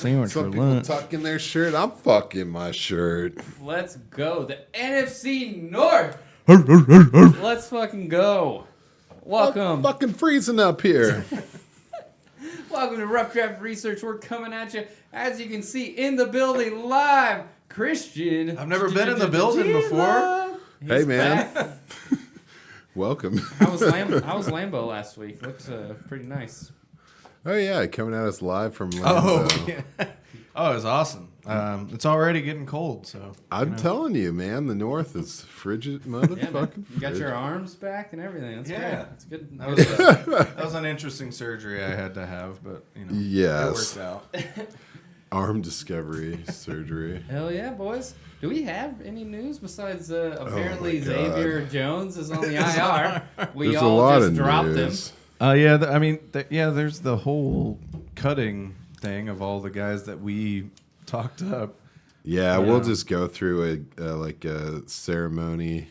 sandwich Some for people lunch. tucking their shirt. I'm fucking my shirt. Let's go. The NFC North. Let's fucking go. Welcome. I'm fucking freezing up here. Welcome to Rough Draft Research. We're coming at you, as you can see, in the building live. Christian. I've never been in the building before. Hey, man. Welcome. How was Lambeau last week? Looked pretty nice. Oh, yeah. Coming at us live from Lambeau. Oh, yeah. Oh, it was awesome. It's already getting cold, so. I'm telling you, man, the North is frigid motherfucking You got your arms back and everything. That's great. That's good. That was an interesting surgery I had to have, but, yes. It worked out. Arm discovery surgery. Hell yeah, boys. Do we have any news besides apparently God. Xavier Jones is on the IR? We There's a all lot just of dropped news. him. There's the whole cutting thing of all the guys that we talked up. Yeah, we'll just go through a ceremony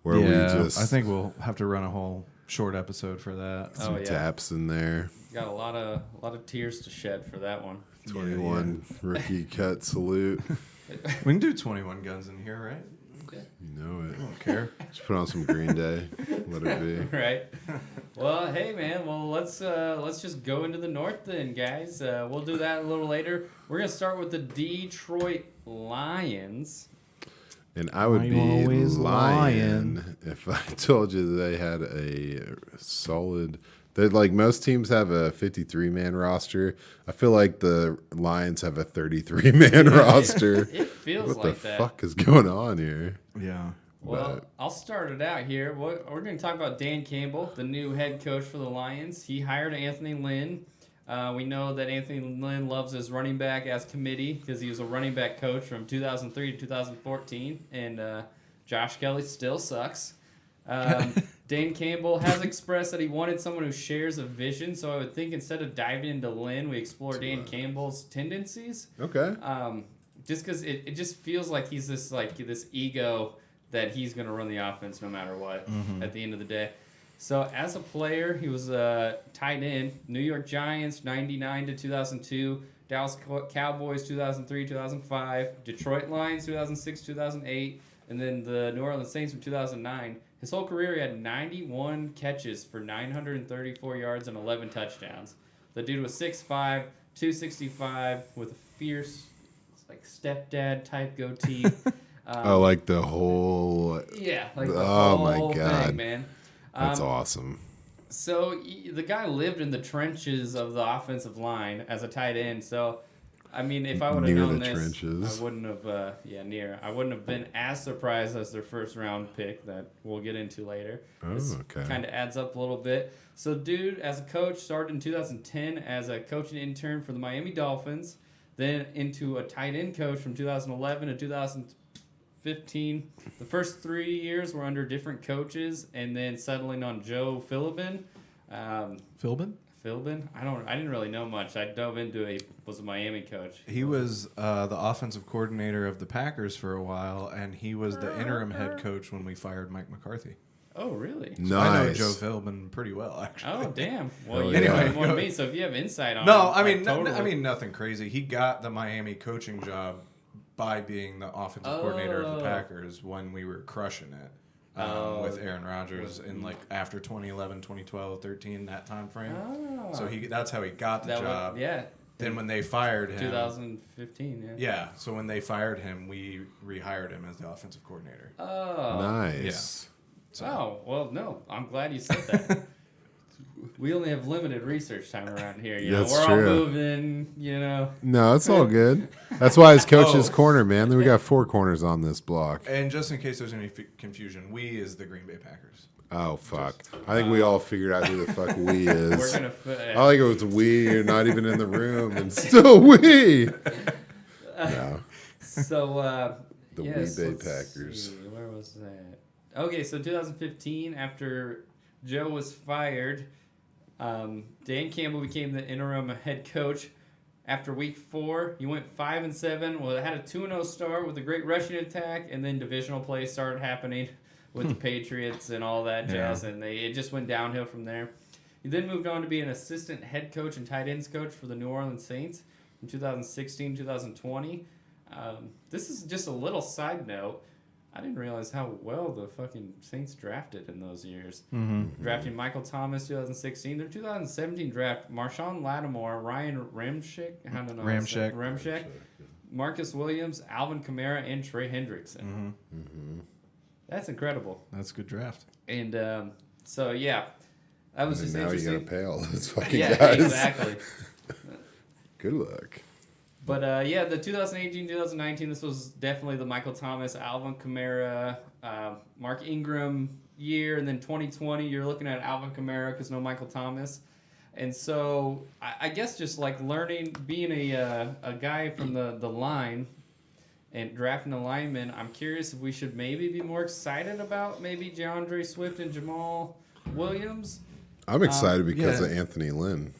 where we just... I think we'll have to run a whole short episode for that. Some taps in there. Got a lot of tears to shed for that one. 21 rookie cut salute. We can do 21 guns in here, right? You know it. I don't care. Just put on some Green Day. Let it be. Right. Well, hey man. Well, let's just go into the North then, guys. We'll do that a little later. We're gonna start with the Detroit Lions. And I would be always lying if I told you they had a solid. Like most teams have a 53-man roster. I feel like the Lions have a 33-man roster. It feels what like the that. fuck is going on here? Yeah. Well, I'll start it out here. We're going to talk about Dan Campbell, the new head coach for the Lions. He hired Anthony Lynn. We know that Anthony Lynn loves his running back as committee because he was a running back coach from 2003 to 2014, and Josh Kelly still sucks. Dan Campbell has expressed that he wanted someone who shares a vision, so I would think instead of diving into Lynn, we explore Dan Campbell's tendencies. Okay. Just because it just feels like he's this ego that he's going to run the offense no matter what at the end of the day. So as a player, he was tight end, New York Giants 99 to 2002, Dallas Cowboys 2003 2005, Detroit Lions 2006 2008, and then the New Orleans Saints from 2009. His whole career, he had 91 catches for 934 yards and 11 touchdowns. The dude was 6'5", 265, with a fierce, stepdad type goatee. Like the whole... Yeah, like the oh whole my God. thing, man. That's awesome. So the guy lived in the trenches of the offensive line as a tight end. So, I mean, if I would have known this, trenches. I wouldn't have. Near. I wouldn't have been as surprised as their first round pick that we'll get into later. Oh, okay. Kind of adds up a little bit. So, dude, as a coach, started in 2010 as a coaching intern for the Miami Dolphins, then into a tight end coach from 2011 to 2015. The first 3 years were under different coaches, and then settling on Joe Philbin. Philbin? Philbin? I didn't really know much. I dove into it. Was a Miami coach. He was the offensive coordinator of the Packers for a while, and he was the interim head coach when we fired Mike McCarthy. Oh, really? Nice. So I know Joe Philbin pretty well, actually. Oh, damn. Well, Oh, you know yeah. him more than me, so if you have insight on No, him, I mean, totally. I mean nothing crazy. He got the Miami coaching job by being the offensive coordinator of the Packers when we were crushing it. With Aaron Rodgers in after 2011, 2012, 13, that time frame. Oh. So that's how he got the job. Yeah. Then when they fired him, 2015, yeah. Yeah, so when they fired him, we rehired him as the offensive coordinator. Oh. Nice. So. Oh, well, no. I'm glad you said that. We only have limited research time around here. You know, That's we're true. all moving, you know. No, it's all good. That's why it's coach's corner, man. Then we got 4 corners on this block. And just in case there's any confusion, we is the Green Bay Packers. Oh, fuck. I think we all figured out who the fuck we is. We're going I think it was we. You're not even in the room, and still we. No. So, The yes, Wee Bay let's Packers. see. Where was that? Okay, so 2015, after Joe was fired, Dan Campbell became the interim head coach. After week 4, he went 5-7. Well, it had a 2-0 start with a great rushing attack, and then divisional play started happening with the Patriots and all that jazz, and it just went downhill from there. He then moved on to be an assistant head coach and tight ends coach for the New Orleans Saints. in 2016, 2020. This is just a little side note. I didn't realize how well the fucking Saints drafted in those years. Drafting Michael Thomas 2016. Their 2017 draft, Marshawn Lattimore, Ryan Ramczyk, I don't know. Ramczyk, Marcus Williams, Alvin Kamara, and Trey Hendrickson. That's incredible. That's a good draft. And so, yeah, that was just now interesting. You got to pay all those fucking guys. Exactly. Good luck. But, yeah, the 2018, 2019, this was definitely the Michael Thomas, Alvin Kamara, Mark Ingram year. And then 2020, you're looking at Alvin Kamara because no Michael Thomas. And so I guess just like learning, being a guy from the line and drafting a lineman, I'm curious if we should maybe be more excited about maybe DeAndre Swift and Jamal Williams. I'm excited because of Anthony Lynn.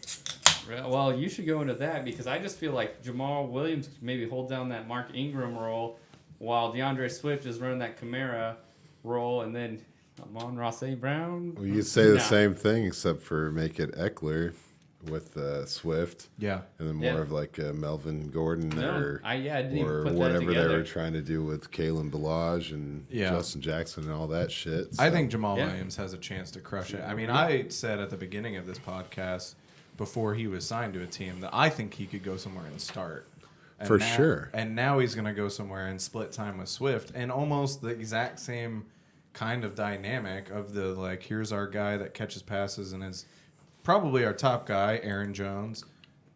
Well, you should go into that because I just feel like Jamal Williams could maybe hold down that Mark Ingram role while DeAndre Swift is running that Kamara role, and then Amon-Ra St. Brown. Well, you could say the same thing except for make it Eckler with Swift. Yeah. And then more of like Melvin Gordon or whatever they were trying to do with Kalen Ballage and Justin Jackson and all that shit. So. I think Jamal Williams has a chance to crush it. I mean, I said at the beginning of this podcast, before he was signed to a team, that I think he could go somewhere and start. And sure. And now he's going to go somewhere and split time with Swift. And almost the exact same kind of dynamic of the, like, here's our guy that catches passes and is probably our top guy, Aaron Jones,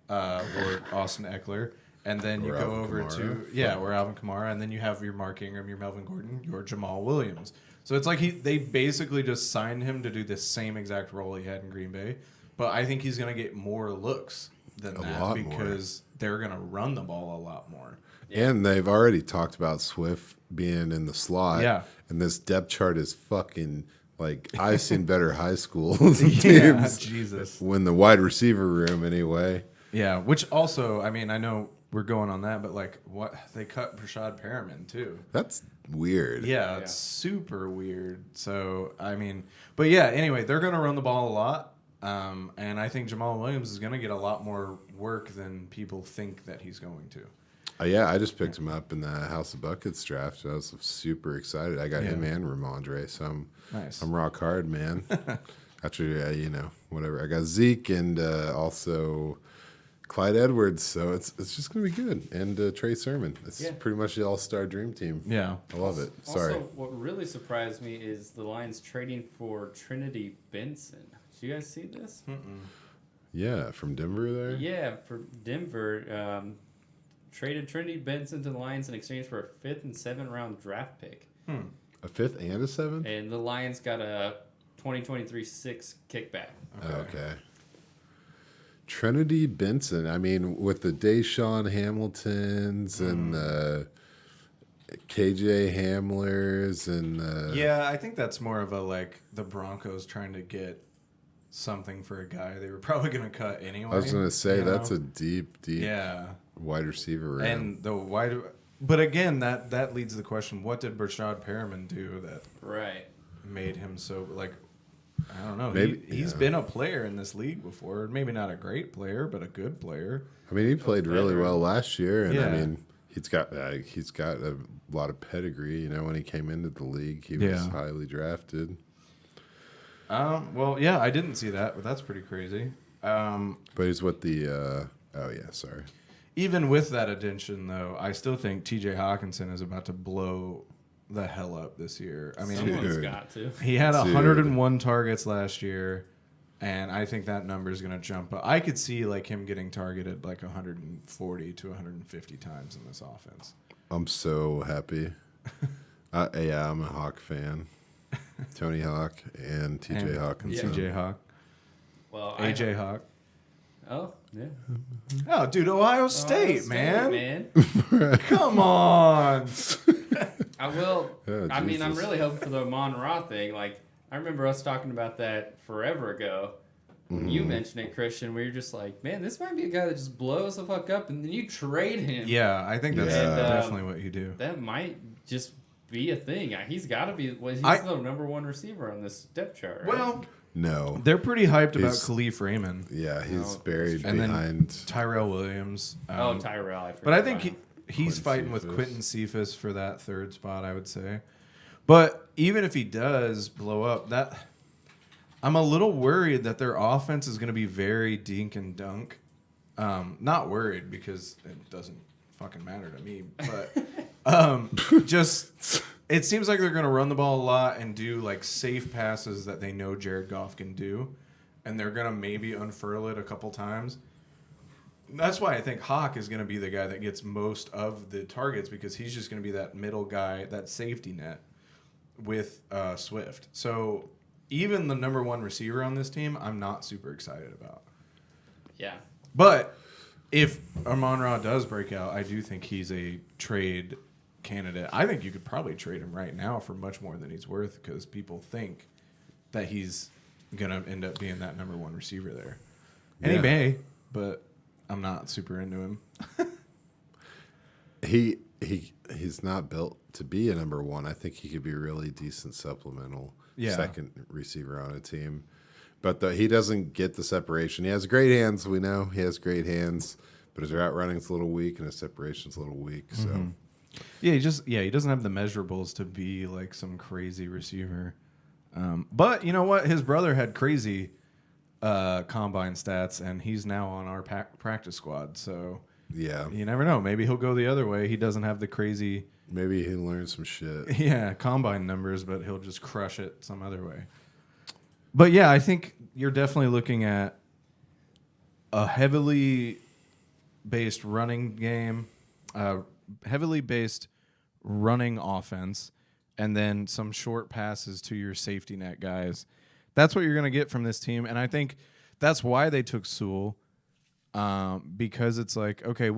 or Austin Eckler. And then you go over to, or Alvin Kamara. And then you have your Mark Ingram, your Melvin Gordon, your Jamal Williams. So it's like they basically just signed him to do the same exact role he had in Green Bay. But I think he's going to get more looks than that because they're going to run the ball a lot more. Yeah. And they've already talked about Swift being in the slot. Yeah. And this depth chart is fucking, like, I've seen better high school teams. Jesus. Win the wide receiver room anyway. Yeah, which also, I mean, I know we're going on that, but, like, what they cut Brashad Perriman, too. That's weird. Yeah, it's super weird. So, I mean, but yeah, anyway, they're going to run the ball a lot. And I think Jamal Williams is going to get a lot more work than people think that he's going to. Yeah, I just picked him up in the House of Buckets draft. I was super excited. I got him and Ramondre, so I'm rock hard, man. After, whatever. I got Zeke and also Clyde Edwards, so it's just going to be good. And Trey Sermon. It's pretty much the all-star dream team. Yeah. I love it. Sorry. Also, what really surprised me is the Lions trading for Trinity Benson. Did you guys see this? Yeah, from Denver there? Yeah, for Denver. Traded Trinity Benson to the Lions in exchange for a 5th and 7th round draft pick. A 5th and a 7th? And the Lions got a 2023 6 kickback. Okay. Trinity Benson. I mean, with the Deshaun Hamiltons and the KJ Hamlers and yeah, I think that's more of a, like, the Broncos trying to get something for a guy they were probably going to cut anyway. I was going to say that's a deep wide receiver room. And the wide, but again, that leads to the question: what did Brashad Perriman do that made him so, like, I don't know. Maybe he's been a player in this league before. Maybe not a great player, but a good player. I mean, he played really well last year, and I mean, he's got a lot of pedigree. You know, when he came into the league, he was highly drafted. Well, yeah, I didn't see that, but that's pretty crazy. But he's with the sorry. Even with that addition, though, I still think T.J. Hawkinson is about to blow the hell up this year. I mean, someone's got to. He had 101 targets last year, and I think that number is going to jump up. I could see like him getting targeted like 140 to 150 times in this offense. I'm so happy. I'm a Hawk fan. Tony Hawk and T.J. Hawkinson. T.J. Hawk. Well, A.J. Hawk. Oh, yeah. Oh, dude, Ohio State, man. Come on. I will. I mean, I'm really hoping for the Amon-Ra thing. Like, I remember us talking about that forever ago. When you mentioned it, Christian, where you're just like, man, this might be a guy that just blows the fuck up, and then you trade him. Yeah, I think that's definitely what you do. That might just be a thing. He's got to be. He's the number one receiver on this depth chart. Right? Well, No. They're pretty hyped about Khalif Raymond. Yeah, he's buried and behind Tyrell Williams. Tyrell. But I think he's fighting Cephas. with Quentin Cephas for that third spot, I would say. But even if he does blow up, I'm a little worried that their offense is going to be very dink and dunk. Not worried because it doesn't fucking matter to me, but just it seems like they're going to run the ball a lot and do like safe passes that they know Jared Goff can do, and they're going to maybe unfurl it a couple times. That's why I think Hawk is going to be the guy that gets most of the targets because he's just going to be that middle guy, that safety net with Swift. So even the number one receiver on this team, I'm not super excited about. Yeah. But if Amon-Ra does break out, I do think he's a trade candidate. I think you could probably trade him right now for much more than he's worth because people think that he's going to end up being that number one receiver there. And he may, but I'm not super into him. He's not built to be a number one. I think he could be a really decent supplemental second receiver on a team. But he doesn't get the separation. He has great hands. We know he has great hands, but his route running's a little weak and his separation's a little weak. So, he doesn't have the measurables to be like some crazy receiver. But you know what? His brother had crazy combine stats, and he's now on our practice squad. So yeah, you never know. Maybe he'll go the other way. He doesn't have the crazy. Maybe he'll learn some shit. Yeah, combine numbers, but he'll just crush it some other way. But yeah, I think you're definitely looking at a heavily based running game, heavily based running offense, and then some short passes to your safety net guys. That's what you're going to get from this team, and I think that's why they took Sewell, because it's like, okay,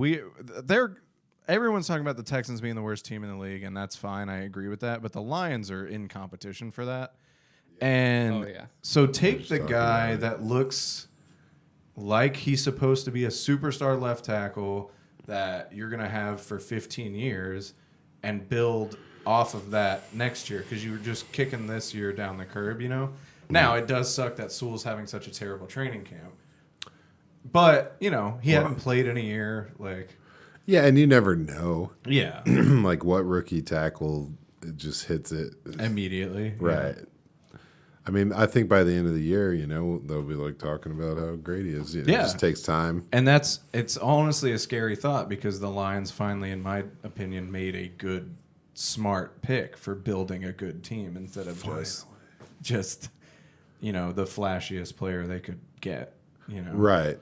everyone's talking about the Texans being the worst team in the league, and that's fine. I agree with that, but the Lions are in competition for that. And so take the guy that looks like he's supposed to be a superstar left tackle that you're going to have for 15 years and build off of that next year because you were just kicking this year down the curb, you know? Now, it does suck that Sewell's having such a terrible training camp. But, you know, he hadn't played in a year. Yeah, and you never know. Yeah. Like what rookie tackle just hits it Immediately. Right. Yeah. I mean, I think by the end of the year, you know, they'll be like talking about how great he is. You know, it just takes time. And it's honestly a scary thought because the Lions finally, in my opinion, made a good, smart pick for building a good team instead of just you know, the flashiest player they could get, you know. Right.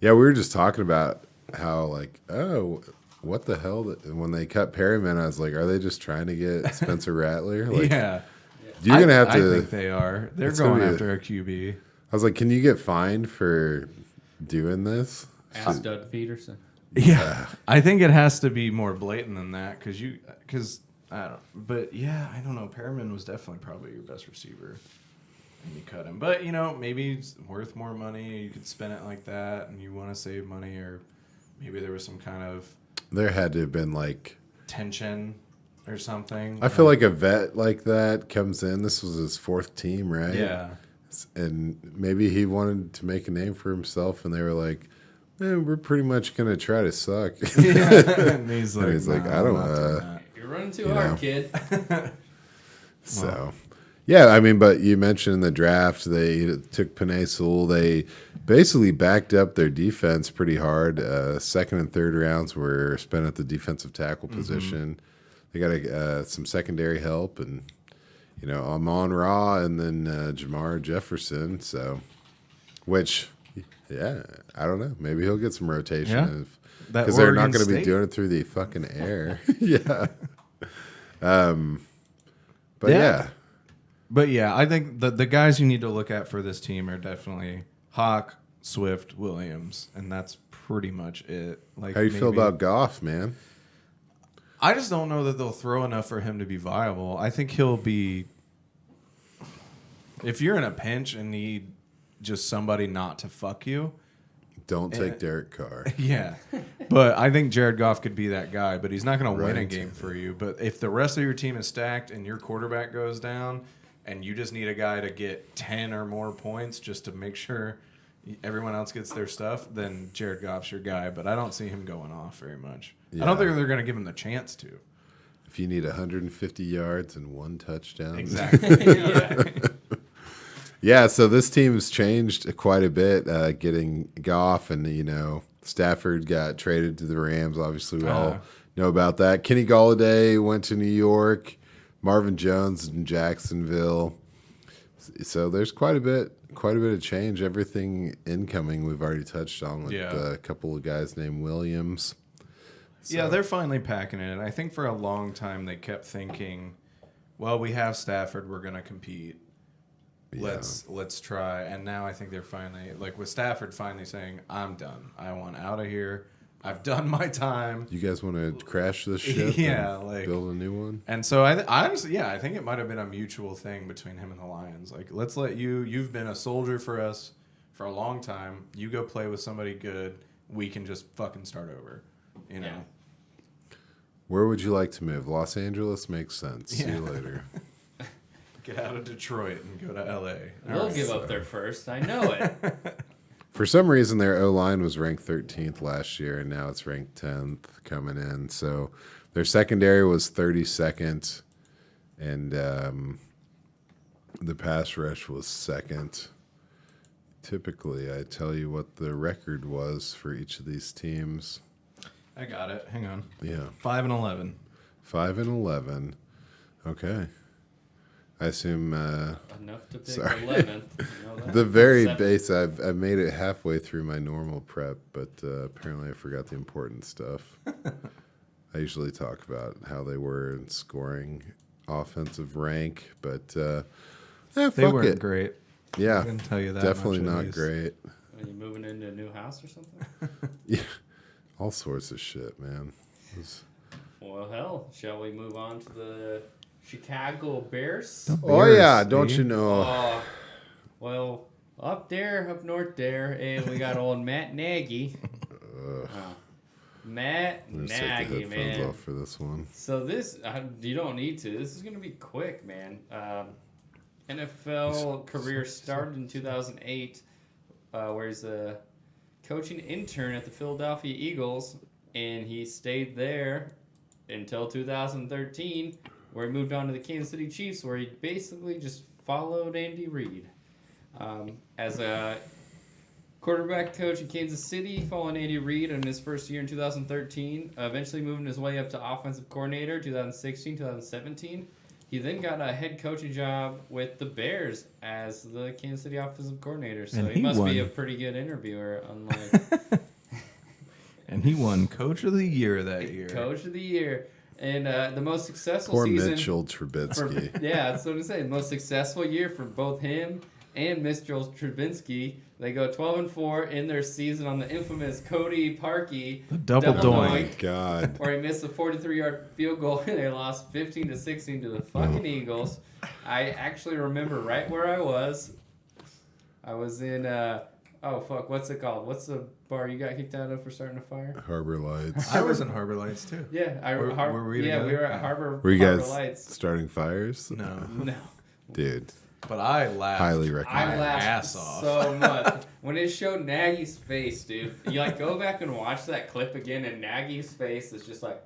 Yeah, we were just talking about how, like, oh, what the hell? When they cut Perryman, I was like, are they just trying to get Spencer Rattler? Like, yeah. You're going to have to. I think they are. They're going after a QB. I was like, can you get fined for doing this? Ask Doug Peterson. Yeah. I think it has to be more blatant than that because I don't. But yeah, I don't know. Perriman was definitely probably your best receiver, and you cut him. But you know, maybe it's worth more money. You could spend it like that, and you want to save money, or maybe there was some kind of there had to have been like tension or something. I feel like a vet like that comes in. This was his fourth team, right? Yeah, and maybe he wanted to make a name for himself, and they were like, man, we're pretty much gonna try to suck. Yeah. And he's like, I don't. You're running too hard, kid. So, yeah, I mean, but you mentioned in the draft they took Penei Sewell. They basically backed up their defense pretty hard. Second and third rounds were spent at the defensive tackle position. They got some secondary help, and you know, Amon-Ra and then Jamar Jefferson. So, which. Yeah, I don't know. Maybe he'll get some rotation because they're not going to be doing it through the fucking air. Yeah. But yeah, I think the guys you need to look at for this team are definitely Hawk, Swift, Williams, and that's pretty much it. Like, how you feel about Goff, man? I just don't know that they'll throw enough for him to be viable. I think he'll be. If you're in a pinch and need just somebody not to fuck you. Don't take Derek Carr. Yeah. But I think Jared Goff could be that guy, but he's not going to win a game for you. But if the rest of your team is stacked and your quarterback goes down and you just need a guy to get 10 or more points just to make sure everyone else gets their stuff, then Jared Goff's your guy. But I don't see him going off very much. Yeah. I don't think they're going to give him the chance to. If you need 150 yards and 1 touchdown. Exactly. Yeah, so this team's changed quite a bit, getting Goff and, Stafford got traded to the Rams. Obviously, we all know about that. Kenny Golladay went to New York. Marvin Jones in Jacksonville. So there's quite a bit of change. Everything incoming we've already touched on with a couple of guys named Williams. So. Yeah, they're finally packing it in. I think for a long time they kept thinking, well, we have Stafford, we're going to compete. Yeah. Let's try. And now I think they're finally, like with Stafford finally saying, I'm done. I want out of here. I've done my time. You guys want to crash this ship? Yeah, and build a new one. And so I honestly, I think it might have been a mutual thing between him and the Lions. Like, let's let you've been a soldier for us for a long time. You go play with somebody good. We can just fucking start over. Yeah. Where would you like to move? Los Angeles makes sense. See you later. Get out of Detroit and go to L.A. They'll give up their first. I know it. For some reason, their O-line was ranked 13th last year, and now it's ranked 10th coming in. So their secondary was 32nd, and the pass rush was 2nd. Typically, I tell you what the record was for each of these teams. I got it. Hang on. Yeah. 5-11. 5-11. Okay. I assume Enough to pick sorry. 11th. The very 7th. base. I've made it halfway through my normal prep, but apparently I forgot the important stuff. I usually talk about how they were in scoring offensive rank, but They fuck weren't it. great. Yeah, I can tell you that. definitely much, at not least. great. Are you moving into a new house or something? Yeah, all sorts of shit, man. Well, hell, shall we move on to the Chicago Bears? Oh yeah, don't you know? Well, up north there, and we got old Matt Nagy. Matt I'm gonna take the Nagy, headphones man. off for this one. So this, you don't need to. This is going to be quick, man. NFL career started in 2008, where he's a coaching intern at the Philadelphia Eagles, and he stayed there until 2013, where he moved on to the Kansas City Chiefs, where he basically just followed Andy Reid. As a quarterback coach in Kansas City, following Andy Reid in his first year in 2013, eventually moving his way up to offensive coordinator 2016, 2017. He then got a head coaching job with the Bears as the Kansas City offensive coordinator. So And he he must be a won. pretty good interviewer, unlike And he won Coach of the Year that year. Coach of the Year. And the most successful Poor season. Mitchell Trubisky. Yeah, that's what I'm saying. The most successful year for both him and Mr. Trubinsky. They go 12-4 in their season on the infamous Cody Parkey The double Oh doink. my God. where he missed a 43-yard field goal and they lost 15-16 to the fucking Eagles. I actually remember right where I was. I was in what's it called? What's the bar you got kicked out of for starting a fire? Harbor Lights. I was in Harbor Lights too. Yeah, Were we together? we were at Harbor. Were you Harbor guys Lights. starting fires? No. No. Dude, But I laughed. highly recommend. I laughed ass off. so much when it showed Nagy's face, dude. You go back and watch that clip again, and Nagy's face is just like,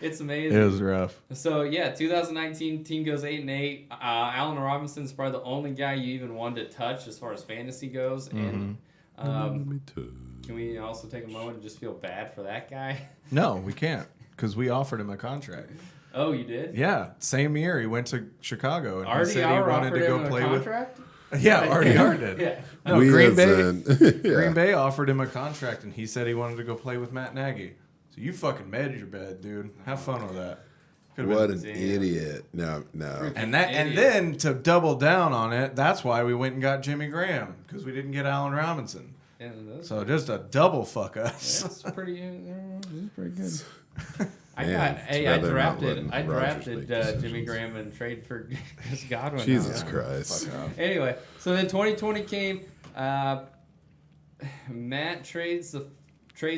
it's amazing. It was rough. So yeah, 2019 team goes 8-8. Allen Robinson's probably the only guy you even wanted to touch as far as fantasy goes, and Me too. can we also take a moment and just feel bad for that guy? No, we can't because we offered him a contract. Oh, you did? Yeah, same year he went to Chicago and he said he RDR wanted offered to go him a play contract? with. Yeah, RDR did. Yeah. No, We Green as Bay. in- yeah. Green Bay offered him a contract and he said he wanted to go play with Matt Nagy. So you fucking made your bed, dude. Have fun with that. Could've What been- an idiot. No. and then to double down on it, that's why we went and got Jimmy Graham because we didn't get Allen Robinson. And those So just a double fuck us. That's pretty good. Man, it's rather not letting I Rodgers drafted make Jimmy decisions. Graham and trade for Chris Godwin. Jesus now. Christ. Fuck off. Anyway, so then 2020 came. Matt trades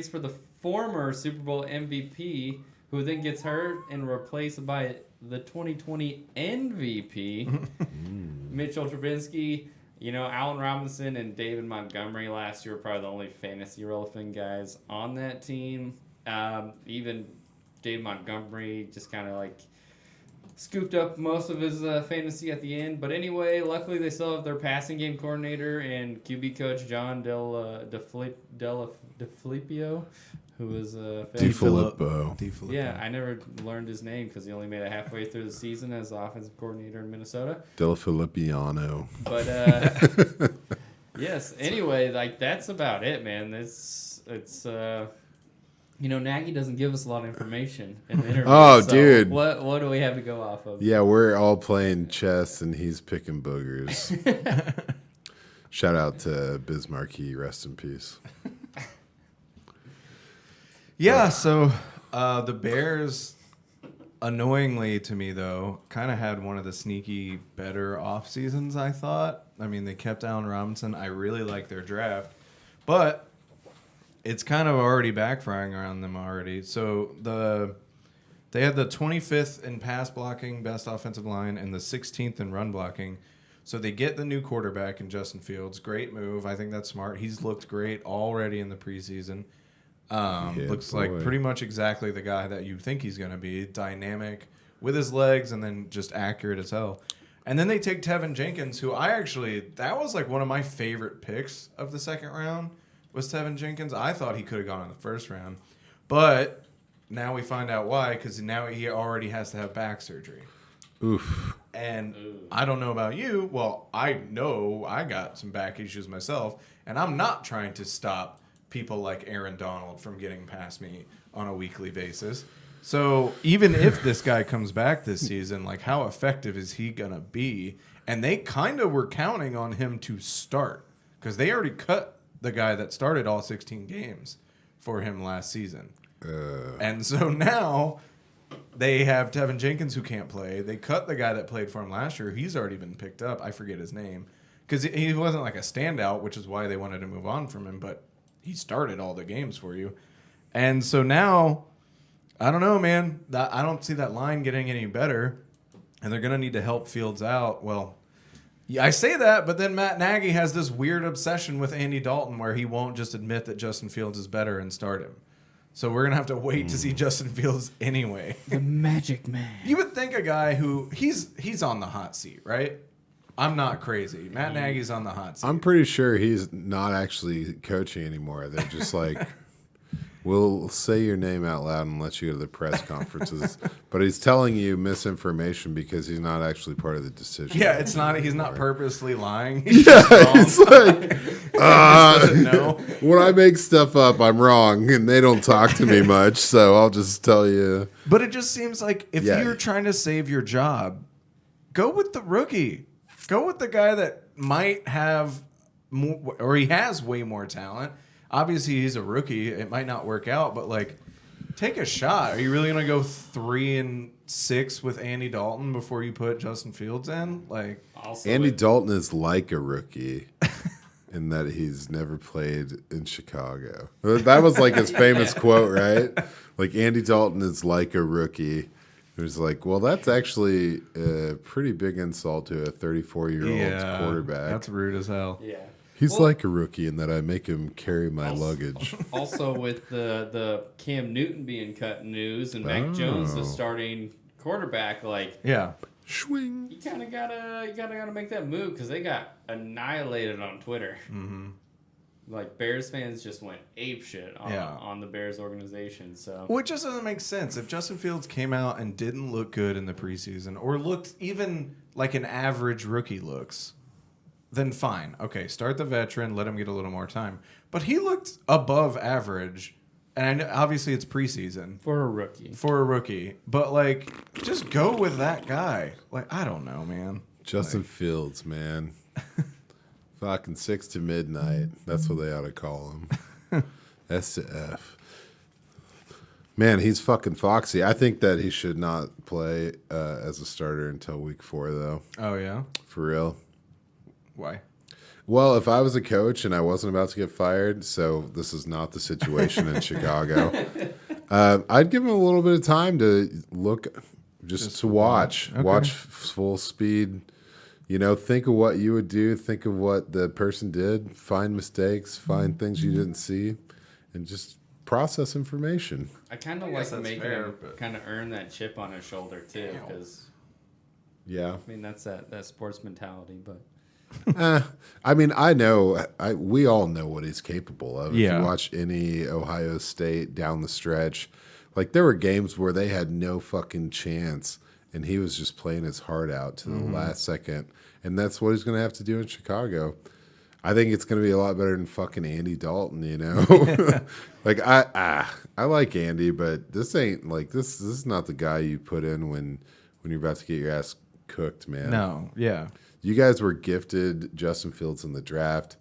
for the former Super Bowl MVP who then gets hurt and replaced by the 2020 MVP, Mitchell Trubisky. You know, Allen Robinson and David Montgomery last year were probably the only fantasy relevant guys on that team. Even David Montgomery just kind of like scooped up most of his fantasy at the end. But anyway, luckily they still have their passing game coordinator and QB coach John DeFilippo, who was DeFilippo. Yeah, I never learned his name because he only made it halfway through the season as the offensive coordinator in Minnesota. DeFilippiano. But yes, anyway, like that's about it, man. It's you know, Nagy doesn't give us a lot of information in the interview. Oh, so dude. What do we have to go off of? Yeah, we're all playing chess and he's picking boogers. Shout out to Biz Marquee, rest in peace. Yeah, so the Bears, annoyingly to me, though, kind of had one of the sneaky better off seasons, I thought. I mean, they kept Allen Robinson. I really like their draft. But it's kind of already backfiring around them already. So they had the 25th in pass blocking, best offensive line, and the 16th in run blocking. So they get the new quarterback in Justin Fields. Great move. I think that's smart. He's looked great already in the preseason. Looks like pretty much exactly the guy that you think he's going to be. Dynamic with his legs and then just accurate as hell. And then they take Tevin Jenkins, who that was like one of my favorite picks of the second round was Tevin Jenkins. I thought he could have gone in the first round. But now we find out why, because now he already has to have back surgery. Oof. And I don't know about you. Well, I know I got some back issues myself, and I'm not trying to stop people like Aaron Donald from getting past me on a weekly basis. So even if this guy comes back this season, like how effective is he going to be? And they kind of were counting on him to start because they already cut the guy that started all 16 games for him last season. And so now they have Tevin Jenkins who can't play. They cut the guy that played for him last year. He's already been picked up. I forget his name because he wasn't like a standout, which is why they wanted to move on from him. But he started all the games for you. And so now, I don't know, man. I don't see that line getting any better. And they're going to need to help Fields out. Well, yeah, I say that, but then Matt Nagy has this weird obsession with Andy Dalton where he won't just admit that Justin Fields is better and start him. So we're going to have to wait to see Justin Fields anyway. The magic man. You would think a guy who, he's on the hot seat, right? I'm not crazy. Matt Nagy's on the hot seat. I'm pretty sure he's not actually coaching anymore. They're just like, we'll say your name out loud and let you go to the press conferences. But he's telling you misinformation because he's not actually part of the decision. Yeah, it's not. He's not purposely lying. It's like, doesn't know. when I make stuff up, I'm wrong, and they don't talk to me much, so I'll just tell you. But it just seems like if you're trying to save your job, go with the rookie. Go with the guy that might have more, or he has way more talent. Obviously, he's a rookie. It might not work out, but like, take a shot. Are you really gonna go 3-6 with Andy Dalton before you put Justin Fields in? Like, Andy Dalton is like a rookie in that he's never played in Chicago. That was like his famous quote, right? Like Andy Dalton is like a rookie. It was like, well, that's actually a pretty big insult to a 34-year-old quarterback. That's rude as hell. Yeah. He's like a rookie in that I make him carry my luggage. Also, with the Cam Newton being cut news and Mac Jones the starting quarterback, like Swing. you kind of gotta make that move because they got annihilated on Twitter. Mm-hmm. Like Bears fans just went apeshit on the Bears organization. So well, it just doesn't make sense. If Justin Fields came out and didn't look good in the preseason or looked even like an average rookie looks, then fine. Okay, start the veteran, let him get a little more time. But he looked above average, and I know, obviously it's preseason. for a rookie. But, like, just go with that guy. Like, I don't know, man. Justin Fields, man. Fucking 6 to midnight. That's what they ought to call him. S to F. Man, he's fucking foxy. I think that he should not play as a starter until week 4, though. Oh, yeah? For real. Why? Well, if I was a coach and I wasn't about to get fired, so this is not the situation in Chicago. I'd give him a little bit of time to look, just to watch. Okay. Watch full speed. Think of what you would do. Think of what the person did. Find mistakes. Find things you didn't see, and just process information. I kind of like making him kind of earn that chip on his shoulder too, because Yeah. I mean that's that sports mentality, but. I mean, I know. We all know what he's capable of. Yeah. If you watch any Ohio State down the stretch, like there were games where they had no fucking chance, and he was just playing his heart out to the last second. And that's what he's going to have to do in Chicago. I think it's going to be a lot better than fucking Andy Dalton, Like I like Andy, but this ain't like this is not the guy you put in when you're about to get your ass cooked, man. No, yeah. You guys were gifted Justin Fields in the draft.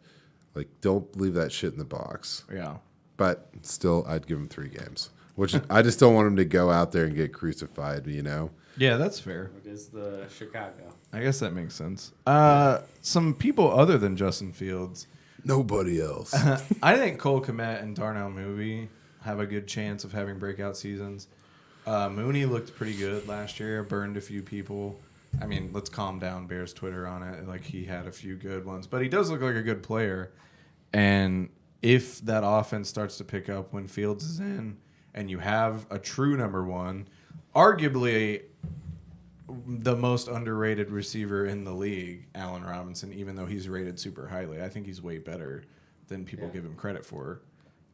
Like, don't leave that shit in the box. Yeah. But still, I'd give him 3 games. Which I just don't want him to go out there and get crucified, Yeah, that's fair. It is the Chicago. I guess that makes sense. Some people other than Justin Fields. Nobody else. I think Cole Kmet and Darnell Mooney have a good chance of having breakout seasons. Mooney looked pretty good last year, burned a few people. I mean, let's calm down Bears Twitter on it. Like, he had a few good ones. But he does look like a good player. And if that offense starts to pick up when Fields is in and you have a true number one, arguably the most underrated receiver in the league, Allen Robinson, even though he's rated super highly. I think he's way better than people give him credit for.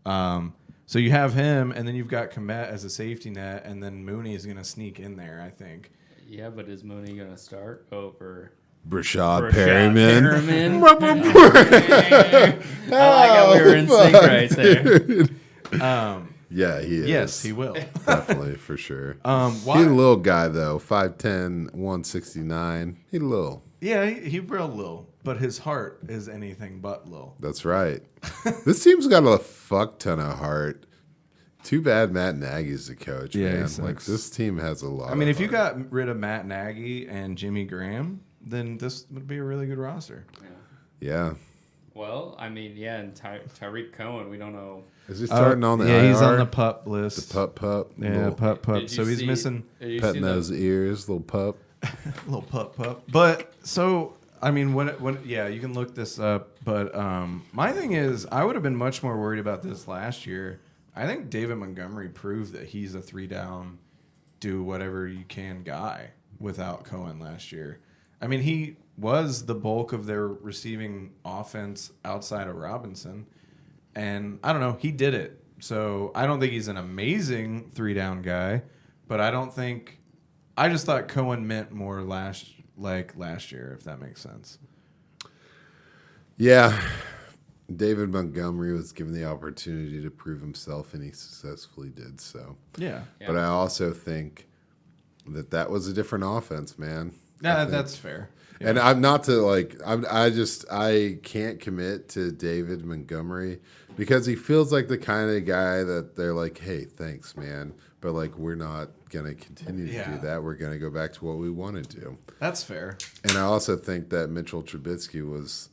So you have him, and then you've got Kmet as a safety net, and then Mooney is going to sneak in there, I think. Yeah, but is Mooney going to start over Brashad Perryman. I like how we were in sync right there. Yeah, he is. Yes, he will. Definitely, for sure. Why? He's a little guy, though. 5'10", 169. He's little. Yeah, he real little, but his heart is anything but little. That's right. This team's got a fuck ton of heart. Too bad Matt Nagy's the coach, man. Like, this team has a lot. I mean, of if you heart. got rid of Matt Nagy and Jimmy Graham, then this would be a really good roster. Yeah. Well, I mean, yeah, and Tyrique Cohen, we don't know. Is he starting on the Yeah, IR? he's on the pup list. The pup. Yeah, pup. So he's missing petting those ears, little pup. little pup. But so I mean, when yeah, you can look this up. But my thing is, I would have been much more worried about this last year. I think David Montgomery proved that he's a 3-down, do whatever you can guy without Cohen last year. I mean, he was the bulk of their receiving offense outside of Robinson. And I don't know, he did it. So I don't think he's an amazing 3-down guy, but I just thought Cohen meant more last year, if that makes sense. Yeah. David Montgomery was given the opportunity to prove himself, and he successfully did so. Yeah. But I also think that was a different offense, man. Yeah, that's fair. Yeah. And I'm not to I can't commit to David Montgomery because he feels like the kind of guy that they're like, hey, thanks, man. But like, we're not going to continue to do that. We're going to go back to what we want to do. That's fair. And I also think that Mitchell Trubisky was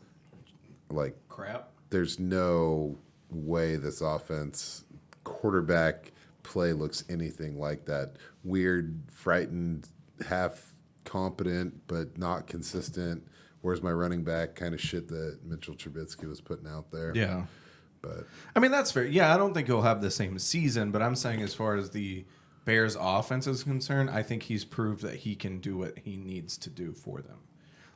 like crap. There's no way this offense quarterback play looks anything like that weird, frightened, half competent, but not consistent. Where's my running back kind of shit that Mitchell Trubisky was putting out there. Yeah. But I mean, that's fair. Yeah, I don't think he'll have the same season, but I'm saying as far as the Bears offense is concerned, I think he's proved that he can do what he needs to do for them.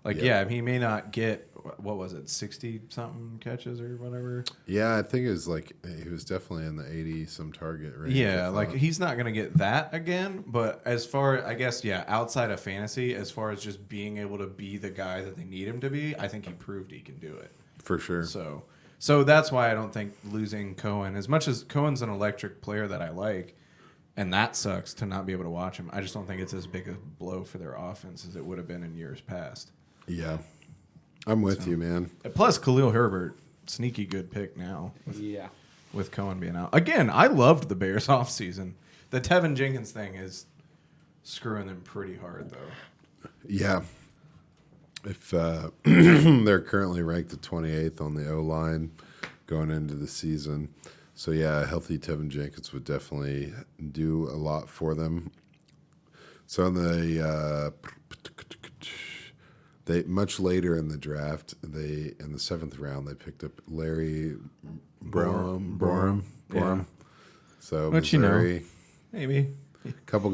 Like, yeah, he may not get, 60-something catches or whatever? Yeah, I think it was like, he was definitely in the 80-some target range. Yeah, like, he's not going to get that again, but as far, I guess, outside of fantasy, as far as just being able to be the guy that they need him to be, I think he proved he can do it. For sure. So that's why I don't think losing Cohen, as much as Cohen's an electric player that I like, and that sucks to not be able to watch him, I just don't think it's as big a blow for their offense as it would have been in years past. Yeah. I'm with you, man. Plus, Khalil Herbert, sneaky good pick now. Yeah. With Cohen being out. Again, I loved the Bears offseason. The Tevin Jenkins thing is screwing them pretty hard, though. Yeah. If they're currently ranked at 28th on the O-line going into the season. So yeah, a healthy Tevin Jenkins would definitely do a lot for them. So in they much later in the draft, in the 7th round they picked up Larry Borum. Yeah. So Which, Missouri, maybe.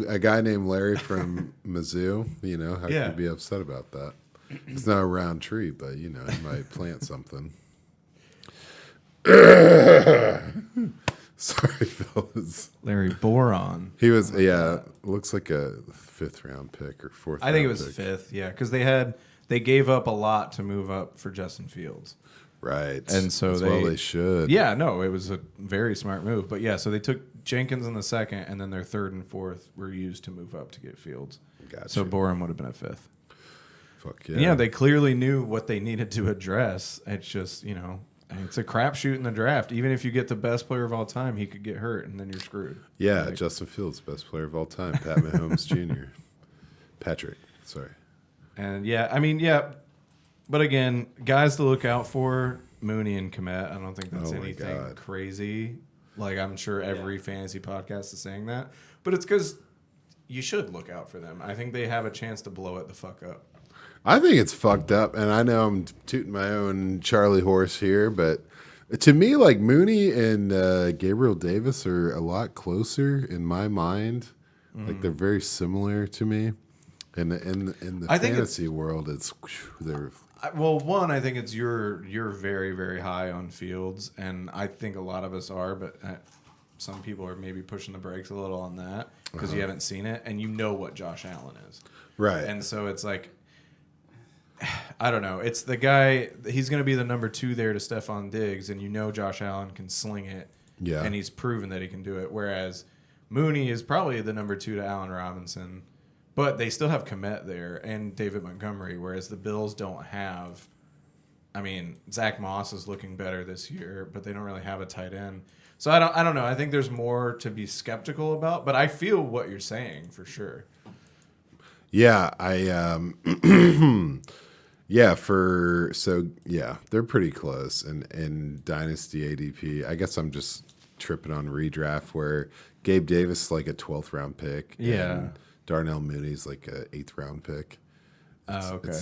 a guy named Larry from Mizzou. How could you be upset about that? It's not a round tree, but he might plant something. Sorry, fellas. Larry Boron. He was, looks like a 5th round pick or 4th. I think it was 5th, because they gave up a lot to move up for Justin Fields. Right. And so they should. Yeah, no, it was a very smart move. But so they took Jenkins in the 2nd, and then their 3rd and 4th were used to move up to get Fields. Gotcha. So Borum would have been a 5th. Fuck yeah. And they clearly knew what they needed to address. It's just, it's a crapshoot in the draft. Even if you get the best player of all time, he could get hurt, and then you're screwed. Yeah, Justin Fields, best player of all time. Pat Mahomes Jr. Patrick, sorry. And but again, guys to look out for, Mooney and Kmet. I don't think that's anything crazy. Like, I'm sure every fantasy podcast is saying that. But it's because you should look out for them. I think they have a chance to blow it the fuck up. I think it's fucked up, and I know I'm tooting my own Charlie horse here, but to me, like, Mooney and Gabriel Davis are a lot closer in my mind. Like, they're very similar to me. In the fantasy world, they're. Well, one, I think it's you're very, very high on Fields, and I think a lot of us are, but some people are maybe pushing the brakes a little on that because you haven't seen it, and you know what Josh Allen is. Right. And so it's like, I don't know. It's the guy, he's going to be the number 2 there to Stephon Diggs, and Josh Allen can sling it, and he's proven that he can do it, whereas Mooney is probably the number 2 to Allen Robinson. But they still have Kmet there and David Montgomery, whereas the Bills don't have. I mean, Zach Moss is looking better this year, but they don't really have a tight end. So I don't know. I think there's more to be skeptical about, but I feel what you're saying for sure. Yeah, they're pretty close. And Dynasty ADP, I guess I'm just tripping on redraft where Gabe Davis is like a 12th round pick. Yeah. And Darnell Mooney's like an 8th round pick. Oh, okay. I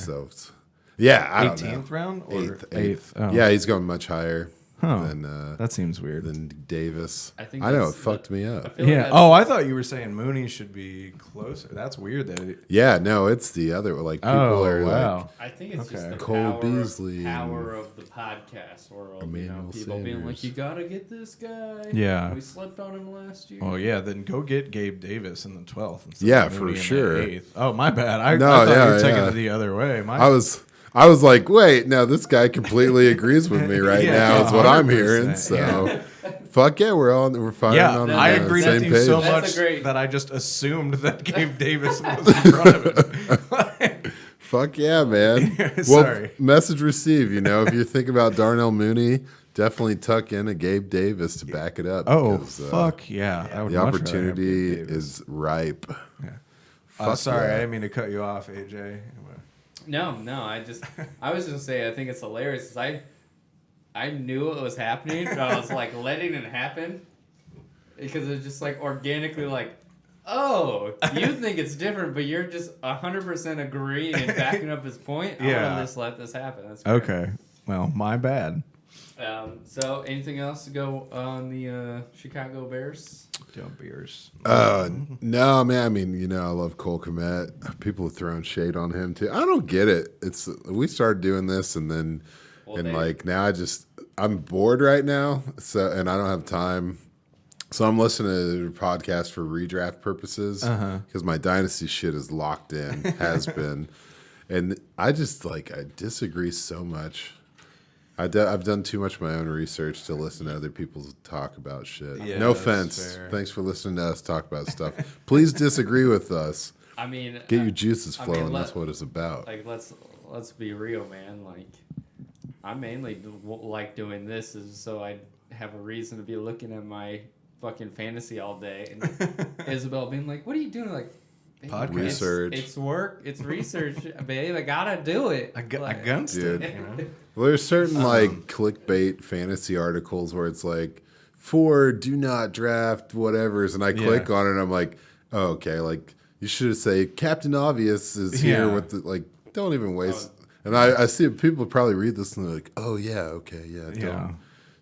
don't know. 18th round or 8th? Oh. Yeah, he's going much higher than that seems weird. Than Davis. I know it fucked me up. Yeah. Oh, I thought you were saying Mooney should be closer. That's weird. No, it's the other. Like people are like. I think it's just the Cole Beasley power of the podcast world. People being like, you gotta get this guy. Yeah. We slept on him last year. Oh yeah, then go get Gabe Davis in the 12th. Yeah, for sure. 8th. Oh my bad. I thought you were taking it the other way. I was like, wait, no, this guy completely agrees with me right now. Is what I'm hearing. So, fuck yeah, we're firing on the same page. I agreed with you so much that I just assumed that Gabe Davis was in front of him. Fuck yeah, man. Sorry. Message received. If you think about Darnell Mooney, definitely tuck in a Gabe Davis to back it up. Oh, fuck yeah. I would the opportunity is ripe. Yeah. Sorry, I didn't mean to cut you off, AJ. No, I was just saying, I think it's hilarious. I knew it was happening, but I was like letting it happen because it's just like organically like, oh, you think it's different, but you're just 100% agreeing and backing up his point. I'm gonna just let this happen. That's great. Okay. Well, my bad. So anything else to go on the Chicago Bears? Bears. No, man. I mean, I love Cole Kmet. People have thrown shade on him too. I don't get it. We started doing this, and then now I'm bored right now. So and I don't have time. So I'm listening to the podcast for redraft purposes because my dynasty shit is locked in, has been, and I just I disagree so much. I've done too much of my own research to listen to other people talk about shit. Yeah, no offense. Fair. Thanks for listening to us talk about stuff. Please disagree with us. I mean, get your juices flowing. That's what it's about. Like, let's be real, man. Like, I mainly like doing this is so I have a reason to be looking at my fucking fantasy all day, and Isabel being like, "What are you doing?" Like, podcast research. It's work. It's research, babe. I gotta do it. Against it. Well, there's certain clickbait fantasy articles where it's like for do not draft whatever's, and I click on it, and I'm like, oh, okay, like you should say Captain Obvious is here with the like. Don't even waste. And I see people probably read this and they're like, oh yeah, okay, yeah.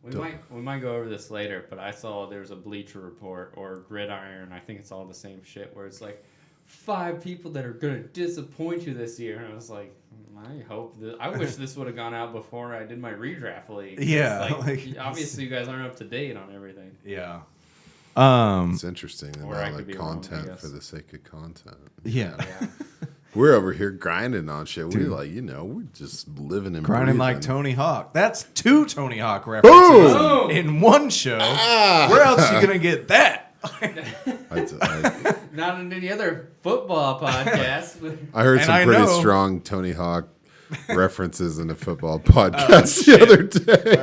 We might go over this later, but I saw there's a Bleacher Report or Gridiron. I think it's all the same shit where it's like 5 people that are gonna disappoint you this year, and I was like, I wish this would have gone out before I did my redraft league. Yeah, obviously you guys aren't up to date on everything. Yeah. It's interesting about like content for the sake of content. Yeah. We're over here grinding on shit. Dude. We're like, we're just living and grinding breathing. like Tony Hawk. That's 2 Tony Hawk references in one show. Where else are you gonna get that? Not in any other football podcast. I heard some pretty strong Tony Hawk references in a football podcast the other day.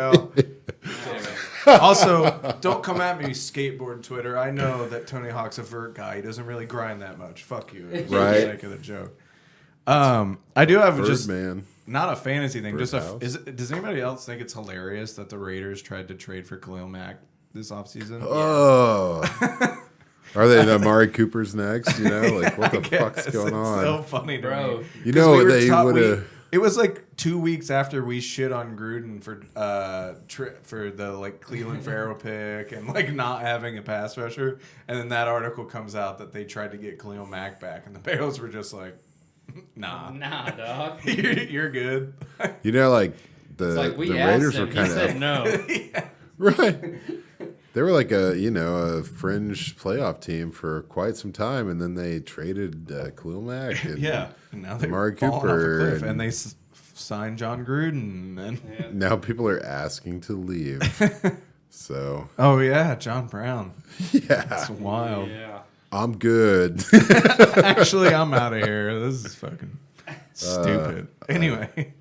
Well, also, don't come at me, skateboard Twitter. I know that Tony Hawk's a vert guy. He doesn't really grind that much. Fuck you. It was for the sake of the joke. I do have not a fantasy thing. Does anybody else think it's hilarious that the Raiders tried to trade for Khalil Mack this offseason? Oh. Are they the Amari Cooper's next? Like what the fuck's going on? It's so funny, bro. Me. They would have. It was like 2 weeks after we shit on Gruden for the like Cleveland Farrell pick and like not having a pass rusher, and then that article comes out that they tried to get Khalil Mack back, and the Bears were just like, nah, dog, you're good. Like the Raiders were kind of said no, right. They were like a fringe playoff team for quite some time, and then they traded Khalil Mack and and now they're Amari falling Cooper off a cliff, and they signed John Gruden, and now people are asking to leave. So John Brown, it's wild. I'm good. Actually, I'm out of here. This is fucking stupid. Anyway,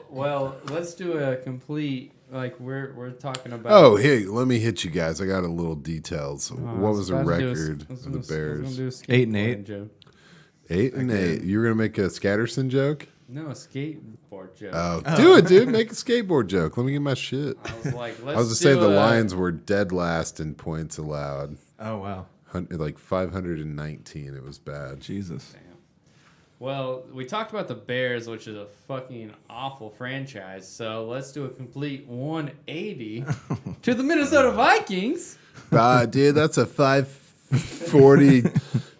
well, let's do a complete. Like we're talking about. Oh, hey, let me hit you guys. I got a little details. What was the record of the Bears? 8-8. 8-8. You were gonna make a Scatterson joke? No, a skateboard joke. Oh, do it, dude. Make a skateboard joke. Let me get my shit. I was like, let's. I was to say the Lions were dead last in points allowed. Oh wow. Like 519. It was bad. Jesus. Damn. Well, we talked about the Bears, which is a fucking awful franchise. So let's do a complete 180 to the Minnesota Vikings. Dude, that's a 540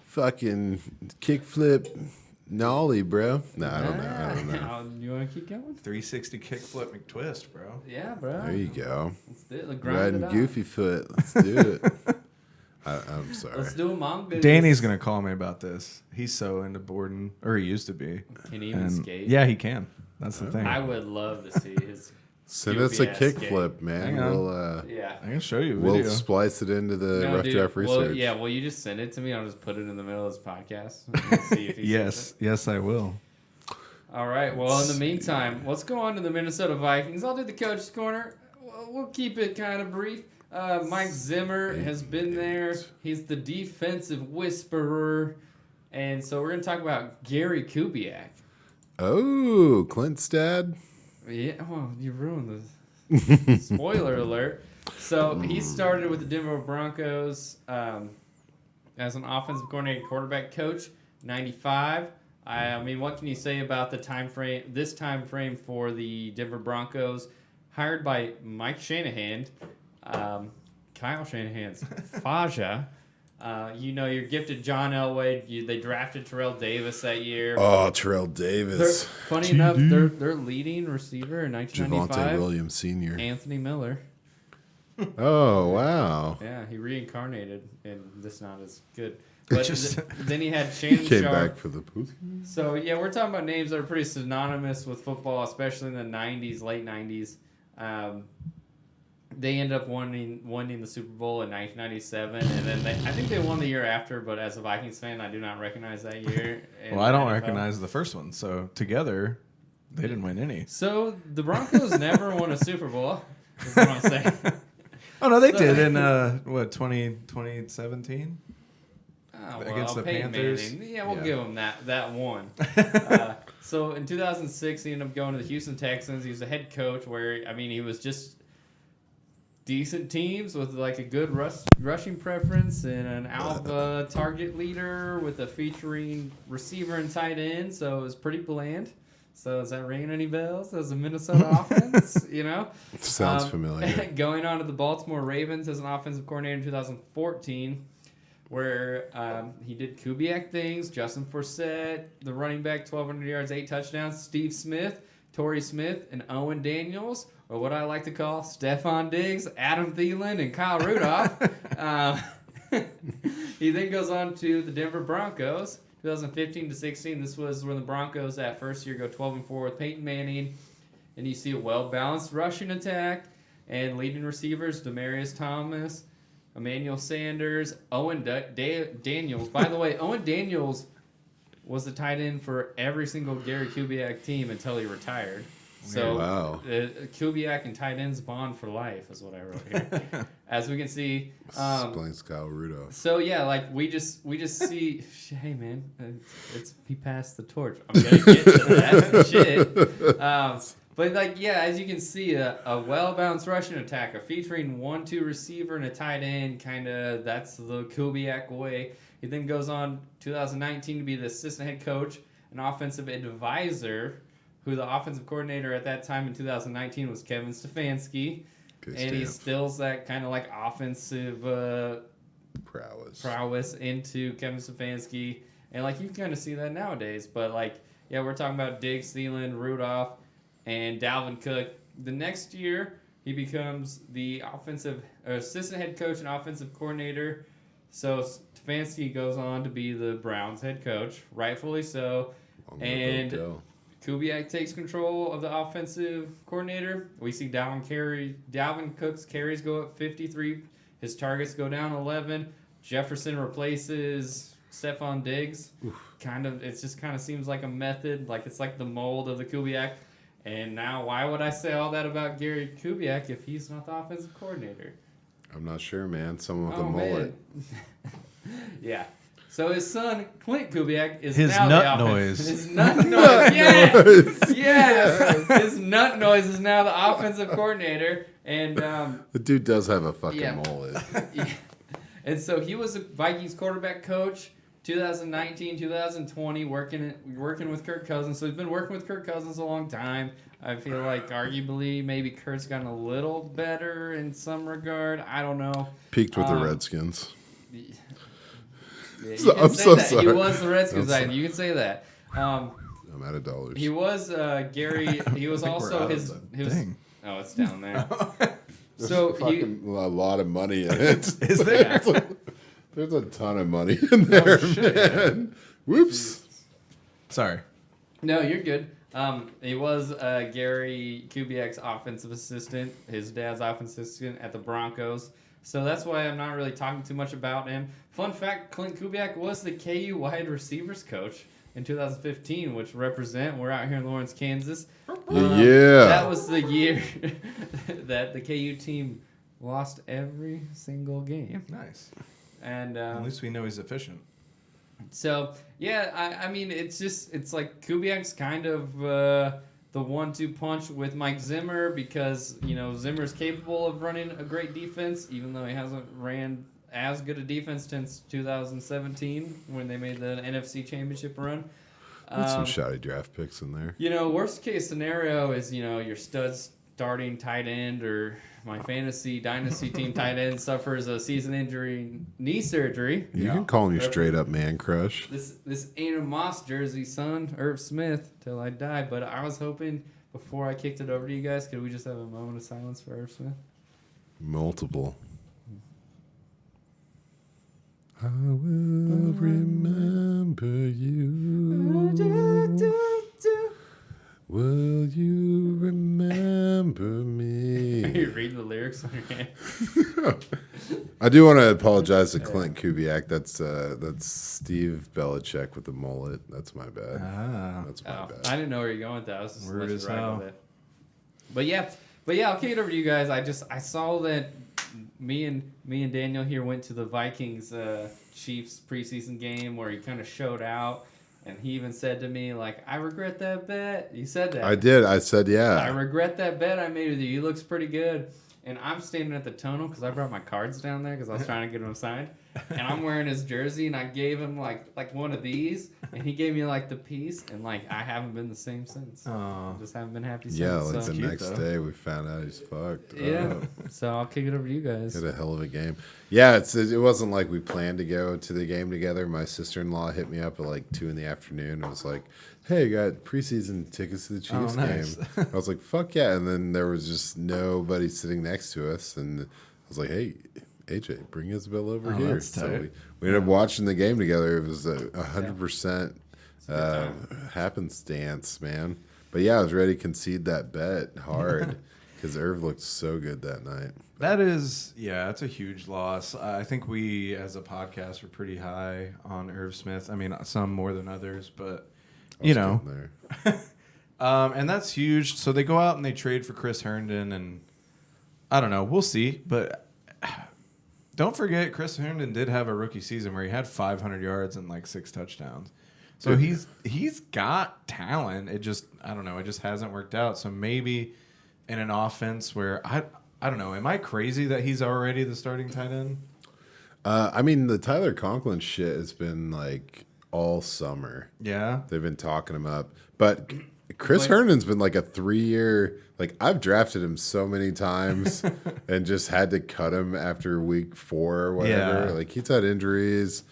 fucking kickflip nollie, bro. No, I don't know. You want to keep going? 360 kickflip McTwist, bro. Yeah, bro. There you go. Let's do it. Riding Goofy Foot. Let's do it. I'm sorry. Let's do a manga. Danny's gonna call me about this. He's so into boarding, or he used to be. Can he even skate? Yeah, he can. That's the thing. I would love to see his. Send us a kickflip, man. We'll I can show you a video. video. We'll splice it into the rough draft research. Well, you just send it to me. I'll just put it in the middle of this podcast. And see if he yes, I will. All right. Well, in the meantime, let's go on to the Minnesota Vikings. I'll do the coach's corner. We'll keep it kind of brief. Mike Zimmer has been there. He's the defensive whisperer. And so we're going to talk about Gary Kubiak. Oh, Clint's dad? Yeah, well, you ruined this. Spoiler alert. So he started with the Denver Broncos as an offensive coordinator, quarterback coach, 95. I mean, what can you say about the time frame? This time frame for the Denver Broncos, hired by Mike Shanahan, Kyle Shanahan's Faja. Your gifted John Elway. They drafted Terrell Davis that year. Oh, Terrell Davis. Funny enough, their leading receiver in 1995, Javonte Williams Sr. Anthony Miller. Oh, wow. Yeah, he reincarnated, and this not as good. But then he had Shannon He came Sharp. back for the poop. So, yeah, we're talking about names that are pretty synonymous with football, especially in the 90s, late 90s. They ended up winning the Super Bowl in 1997, and then I think they won the year after, but as a Vikings fan, I do not recognize that year. Well, I don't recognize the first one, so together, they didn't win any. So, the Broncos never won a Super Bowl, is what I'm saying. Oh, no, they did in, 2017? Against the Panthers? Manning. Yeah, we'll give him that one. So, in 2006, he ended up going to the Houston Texans. He was a head coach where, I mean, he was just decent teams with like a good rushing preference and an alpha target leader with a featuring receiver and tight end. So it was pretty bland. So is that ringing any bells as a Minnesota offense? You know, Sounds familiar. Going on to the Baltimore Ravens as an offensive coordinator in 2014, where he did Kubiak things. Justin Forsett, the running back, 1,200 yards, 8 touchdowns. Steve Smith, Torrey Smith, and Owen Daniels, or what I like to call Stephon Diggs, Adam Thielen, and Kyle Rudolph. He then goes on to the Denver Broncos, 2015 to 16. This was when the Broncos that first year go 12-4 with Peyton Manning, and you see a well-balanced rushing attack and leading receivers Demaryius Thomas, Emmanuel Sanders, Owen Daniels. By the way, Owen Daniels was the tight end for every single Gary Kubiak team until he retired. So Wow. Kubiak and tight ends bond for life is what I wrote here. As we can see. Explains Kyle Rudolph. So yeah, like we just see. Hey man, he passed the torch. I'm gonna get to that shit. But like yeah, as you can see, a well-balanced rushing attack, a featuring 1-2 receiver and a tight end. Kind of that's the Kubiak way. He then goes on 2019 to be the assistant head coach, an offensive advisor, who the offensive coordinator at that time in 2019 was Kevin Stefanski. And he instills that kind of like offensive prowess into Kevin Stefanski. And like you can kind of see that nowadays. But like, yeah, we're talking about Diggs, Thielen, Rudolph, and Dalvin Cook. The next year, he becomes the assistant head coach and offensive coordinator. So Stefanski goes on to be the Browns head coach, rightfully so. And Kubiak takes control of the offensive coordinator. We see Dalvin Cook's carries go up 53. His targets go down 11. Jefferson replaces Stephon Diggs. It just kind of seems like a method, like it's like the mold of the Kubiak. And now, why would I say all that about Gary Kubiak if he's not the offensive coordinator? I'm not sure, man. Someone with a mullet. Yeah. So his son, Clint Kubiak, is his now nut the noise. His nut noise. Yes. Yes. His nut noise is now the offensive coordinator. And the dude does have a fucking mullet. Yeah. And so he was a Vikings quarterback coach 2019, 2020, working with Kirk Cousins. So he's been working with Kirk Cousins a long time. I feel like arguably maybe Kurt's gotten a little better in some regard. I don't know. Peaked with the Redskins. Yeah, I'm so sorry. He was the Redskins. You can say that. I'm out of dollars. He was Gary. He was also his. Oh, it's down there. So fucking a lot of money in it. Is there? There's a ton of money in there, man. Whoops. Sorry. No, you're good. He was Gary Kubiak's offensive assistant, his dad's offensive assistant at the Broncos. So that's why I'm not really talking too much about him. Fun fact, Clint Kubiak was the KU wide receivers coach in 2015, which we're out here in Lawrence, Kansas. Yeah. That was the year that the KU team lost every single game. Nice. And at least we know he's efficient. So, yeah, I mean, it's like Kubiak's kind of the 1-2 punch with Mike Zimmer because, Zimmer's capable of running a great defense, even though he hasn't ran as good a defense since 2017 when they made the NFC Championship run. There's some shoddy draft picks in there. Worst case scenario is, your studs starting tight end or my fantasy dynasty team tight end suffers a season injury knee surgery. You can call him your straight up man crush. This ain't a Moss jersey, son, Irv Smith, till I die. But I was hoping before I kicked it over to you guys, could we just have a moment of silence for Irv Smith? Multiple. I will remember you. Will you remember me? Are you reading the lyrics on your hand? I do want to apologize to Clint Kubiak. That's Steve Belichick with the mullet. That's my bad. That's my bad. I didn't know where you're going with that. I was just Rude as hell. with it. But yeah, I'll kick it over to you guys. I saw that me and Daniel here went to the Vikings Chiefs preseason game where he kind of showed out. And he even said to me, like, I regret that bet. You said that. I did. I said, yeah. I regret that bet I made with you. He looks pretty good. and I'm standing at the tonal because I brought my cards down there because I was trying to get him signed. And I'm wearing his jersey, and I gave him like one of these, and he gave me like the piece, and like I haven't been the same since. I just haven't been happy since. Yeah, like so. the next day we found out he's fucked. Yeah, so I'll kick it over to you guys. Had a hell of a game. Yeah, it wasn't like we planned to go to the game together. My sister-in-law hit me up at like 2 PM. And was like, "Hey, I got preseason tickets to the Chiefs game." I was like, "Fuck yeah!" And then there was just nobody sitting next to us, and I was like, "Hey, AJ, bring Isabel over here." So we ended up watching the game together. It was 100% happenstance, man. But yeah, I was ready to concede that bet hard because Irv looked so good that night. That's a huge loss. I think we, as a podcast, were pretty high on Irv Smith. I mean, some more than others, but you know. And that's huge. So they go out and they trade for Chris Herndon, and I don't know. We'll see, but. Don't forget, Chris Herndon did have a rookie season where he had 500 yards and like 6 touchdowns. So he's got talent. It just, I don't know, it just hasn't worked out. So maybe in an offense where I don't know, am I crazy that he's already the starting tight end? I mean, the Tyler Conklin shit has been like all summer. Yeah. They've been talking him up. But Chris Herndon's been like a 3-year. Like, I've drafted him so many times and just had to cut him after week 4 or whatever. Yeah. Like, he's had injuries.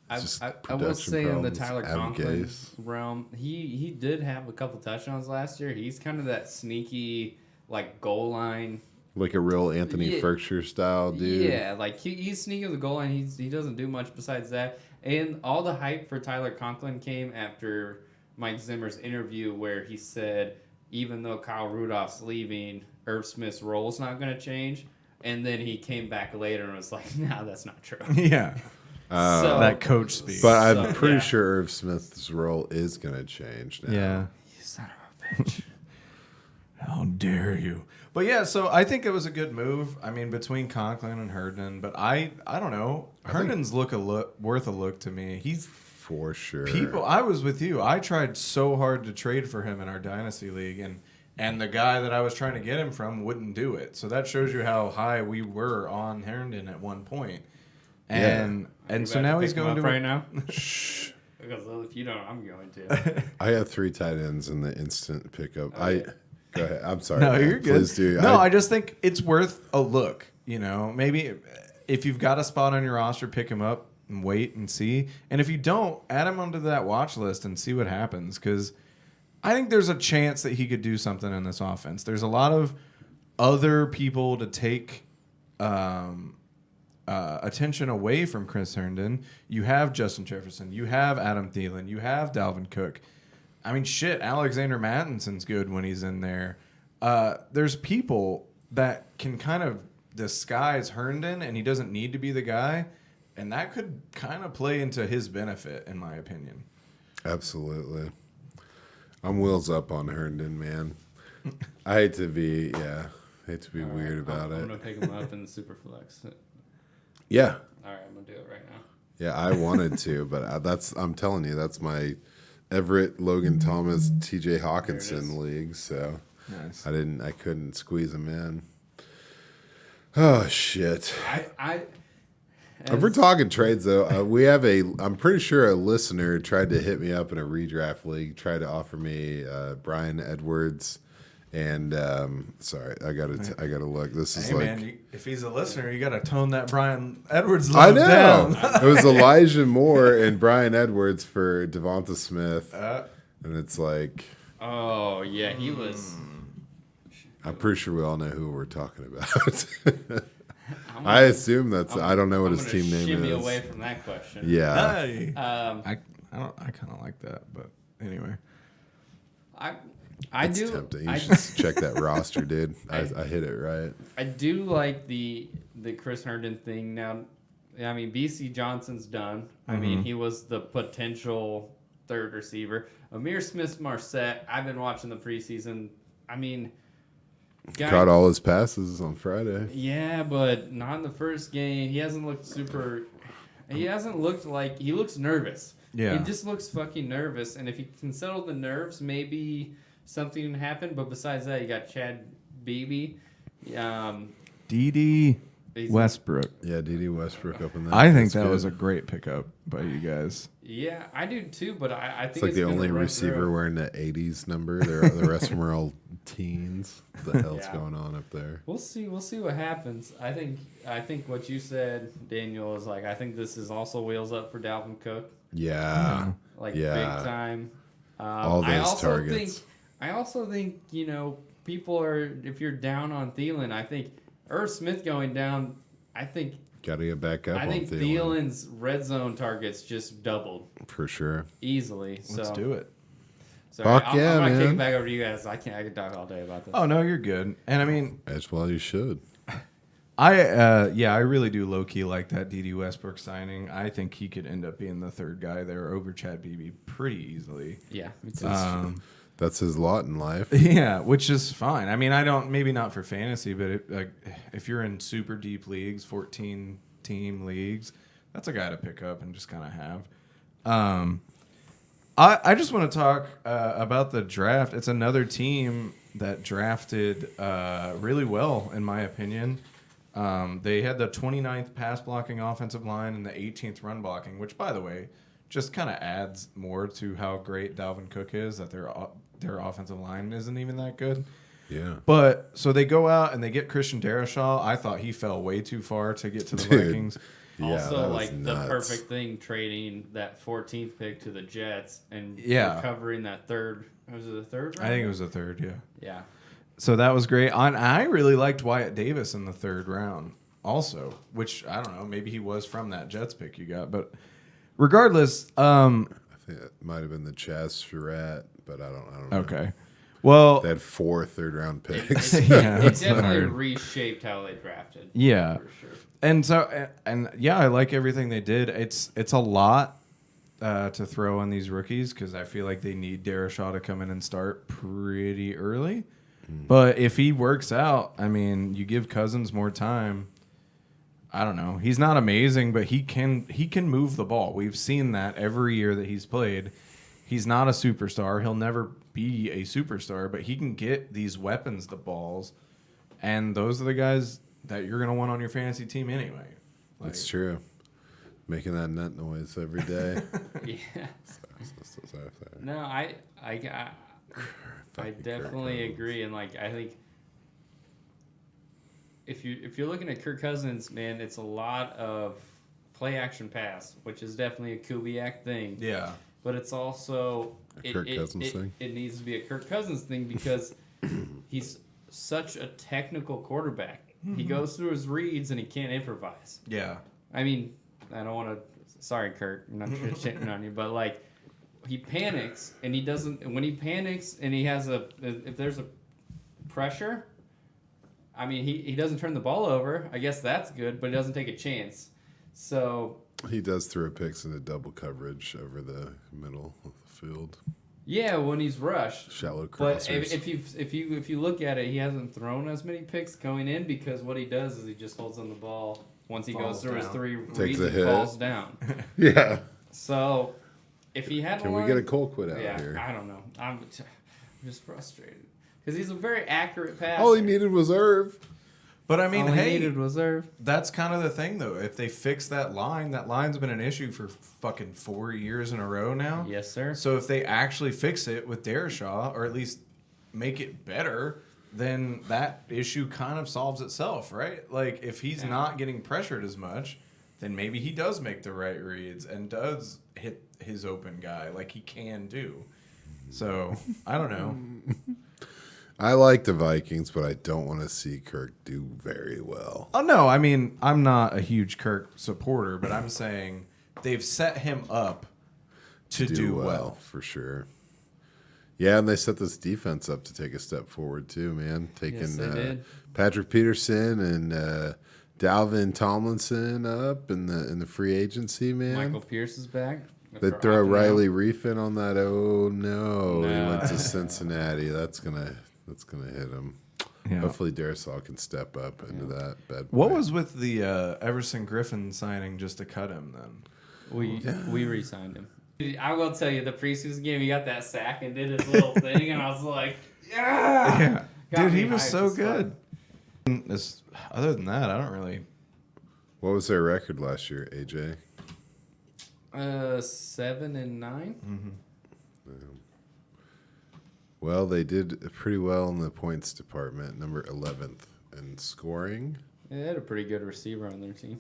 I will say problems. in the Tyler Adam Conklin Gase. realm, he did have a couple touchdowns last year. He's kind of that sneaky, like, goal line. Like a real Anthony Ferkshire style dude. Yeah, like, he's sneaky with the goal line. He doesn't do much besides that. And all the hype for Tyler Conklin came after Mike Zimmer's interview where he said, even though Kyle Rudolph's leaving, Irv Smith's role's not going to change. And then he came back later and was like, "No, that's not true." Yeah. So, that coach speak. But I'm pretty sure Irv Smith's role is going to change now. Yeah. You son of a bitch. How dare you? But yeah, so I think it was a good move. I mean, between Conklin and Herndon, but I don't know. Herndon's worth a look to me. He's for sure. I was with you. I tried so hard to trade for him in our dynasty league, and the guy that I was trying to get him from wouldn't do it. So that shows you how high we were on Herndon at one point. And so now he's going to right now. Shh. Because if you don't, I'm going to. I had 3 tight ends in the instant pickup. Okay. Go ahead. I'm sorry. No, man. you're good. Please do. No, I just think it's worth a look. You know, maybe if you've got a spot on your roster, pick him up and wait and see. And if you don't, add him onto that watch list and see what happens. Because I think there's a chance that he could do something in this offense. There's a lot of other people to take attention away from Chris Herndon. You have Justin Jefferson. You have Adam Thielen. You have Dalvin Cook. I mean, shit, Alexander Mattinson's good when he's in there. There's people that can kind of disguise Herndon, and he doesn't need to be the guy, and that could kind of play into his benefit, in my opinion. Absolutely. I'm wheels up on Herndon, man. I hate to be weird about I'm it. going to pick him up in the Superflex. Yeah. All right, I'm going to do it right now. Yeah, I wanted to, but I'm telling you, that's my Everett, Logan Thomas, TJ Hawkinson league, so Nice. I couldn't squeeze him in. Oh shit. If we're talking trades though, I'm pretty sure a listener tried to hit me up in a redraft league, tried to offer me Brian Edwards and sorry, I gotta look. This is man, if he's a listener, you gotta tone that Brian Edwards love I know. down. It was Elijah Moore and Brian Edwards for Devonta Smith. And it's like, oh, yeah, he was. I'm pretty sure we all know who we're talking about. I assume that's. I don't know what his team name shimmy is. away from that question. Yeah. Hey. I kind of like that, but anyway. It's tempting. You should check that roster, dude. I hit it right. I do like the Chris Herndon thing now. I mean, BC Johnson's done. I mean, he was the potential third receiver. Amir Smith-Marset, I've been watching the preseason. I mean, caught all his passes on Friday. Yeah, but not in the first game. He hasn't looked super. He hasn't looked like he looks nervous. Yeah, he just looks fucking nervous. And if he can settle the nerves, maybe something can happen. But besides that, you got Chad Beebe. D.D. Westbrook. Yeah, D.D. Westbrook up in that. I think That's that was a good. great pickup by you guys. Yeah, I do too, but I think It's like the gonna only run receiver through. wearing the 80s number. The rest of them are all teens. What the hell's Yeah. going on up there? We'll see what happens. I think what you said, Daniel, is like I think this is also wheels up for Dalvin Cook, Yeah. like Yeah. big time. All those targets. I also think people are, if you're down on Thielen, I think Irv Smith going down. I think Got to get back up I on think Thielen. Thielen's red zone targets just doubled For sure. easily. Let's do it. So Fuck I'm yeah, gonna kick man. it back over to you guys. I could talk all day about this. Oh, no, you're good. And I mean, As well you should. I really do low key like that D.D. Westbrook signing. I think he could end up being the third guy there over Chad Beebe pretty easily. Yeah, me too. That's his lot in life. Yeah, which is fine. I mean, maybe not for fantasy, but if you're in super deep leagues, 14 team leagues, that's a guy to pick up and just kind of have. I just want to talk about the draft. It's another team that drafted really well, in my opinion. They had the 29th pass blocking offensive line and the 18th run blocking, which, by the way, just kind of adds more to how great Dalvin Cook is, that their offensive line isn't even that good. Yeah. But so they go out and they get Christian Darrisaw. I thought he fell way too far to get to the Dude. Vikings. Yeah, Also, that was like the nuts. perfect thing, trading that 14th pick to the Jets and recovering that third. Was it the third round? I think it was the third, yeah. Yeah. So that was great. And I really liked Wyatt Davis in the third round also, which I don't know, maybe he was from that Jets pick you got. But regardless, I think it might have been the Chaz Surratt, but I don't know. okay. Well, They had 4 third-round picks. yeah, It that's definitely hard. reshaped how they drafted. Yeah. For sure. And so, and yeah, I like everything they did. It's a lot to throw on these rookies because I feel like they need Darrisaw to come in and start pretty early. But if he works out, I mean, you give Cousins more time. I don't know. He's not amazing, but he can move the ball. We've seen that every year that he's played. He's not a superstar. He'll never be a superstar, but he can get these weapons the balls, and those are the guys that you're gonna want on your fantasy team anyway. That's true. Making that nut noise every day. Yeah. Sorry. No, I definitely agree, and like I think if you're looking at Kirk Cousins, man, it's a lot of play action pass, which is definitely a Kubiak thing. Yeah. But it's also Kirk Cousins thing? It needs to be a Kirk Cousins thing because he's such a technical quarterback. He goes through his reads and he can't improvise. Yeah. I mean, I don't want to. Sorry, Kirk, I'm not shitting on you, but like he panics and he doesn't. When he panics and he has if there's a pressure, I mean he doesn't turn the ball over. I guess that's good, but he doesn't take a chance. So He does throw picks into double coverage over the middle of the field. yeah, when he's rushed. Shallow But crossers. if you look at it, he hasn't thrown as many picks going in because what he does is he just holds on the ball. Once he Falls goes through his down. 3 Takes reads, a he hit. falls down. Yeah. So if he had Can we get a cold quit out yeah, here? I don't know. I'm just frustrated because he's a very accurate passer. All he needed was Irv. But I mean, All he hey, needed was Irv. that's kind of the thing, though. If they fix that line's been an issue for fucking 4 years in a row now. Yes, sir. So if they actually fix it with Darrisaw, or at least make it better, then that issue kind of solves itself, right? Like, if he's not getting pressured as much, then maybe he does make the right reads and does hit his open guy like he can do. So, I don't know. I like the Vikings, but I don't want to see Kirk do very well. Oh, no, I mean, I'm not a huge Kirk supporter, but I'm saying they've set him up to do well. For sure. Yeah, and they set this defense up to take a step forward too, man. Taking Yes, they did. Patrick Peterson and Dalvin Tomlinson up in the free agency, man. Michael Pierce is back. They For throw opting out. Riley Reef in on that. Oh no, he No. went to Cincinnati. That's gonna hit him. Yeah. Hopefully, Darrisaw can step up into that bad boy. What was with the Everson Griffin signing just to cut him then? We re-signed him. I will tell you, the preseason game, he got that sack and did his little thing, and I was like, yeah. Yeah. Got Dude, he me was hyped so as fuck. good. Other than that, I don't really. What was their record last year, AJ? 7-9. Well, they did pretty well in the points department, number 11th in scoring. Yeah, they had a pretty good receiver on their team.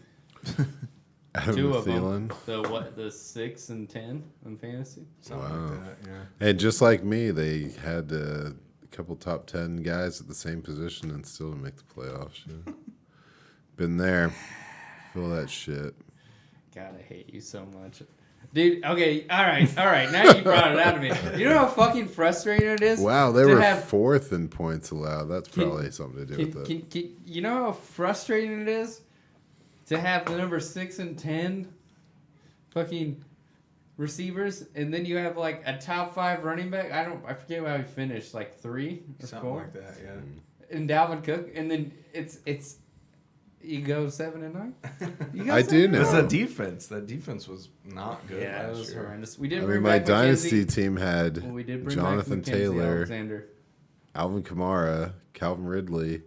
Adam Two of Thielen. them. The 6 and 10 in fantasy. Something like that, yeah. And just like me, they had a couple top 10 guys at the same position and still didn't make the playoffs. Yeah. Been there. Feel that shit. God, I hate you so much. Dude, okay, all right. Now you brought it out to me. You know how fucking frustrating it is? Wow, they were fourth in points allowed. That's probably something to do with it. You know how frustrating it is to have the number 6 and 10 fucking receivers, and then you have like a top 5 running back. I forget how he finished, like 3 or Something 4. like that, yeah. And Dalvin Cook, and then it's you go 7 and 9. I do know. It was that defense. That defense was not good. Yeah, it last was year. horrendous. We did. I bring mean, my back dynasty McKenzie. team had Well, we did bring Jonathan back Mackenzie Taylor, Alexander. Alvin Kamara, Calvin Ridley,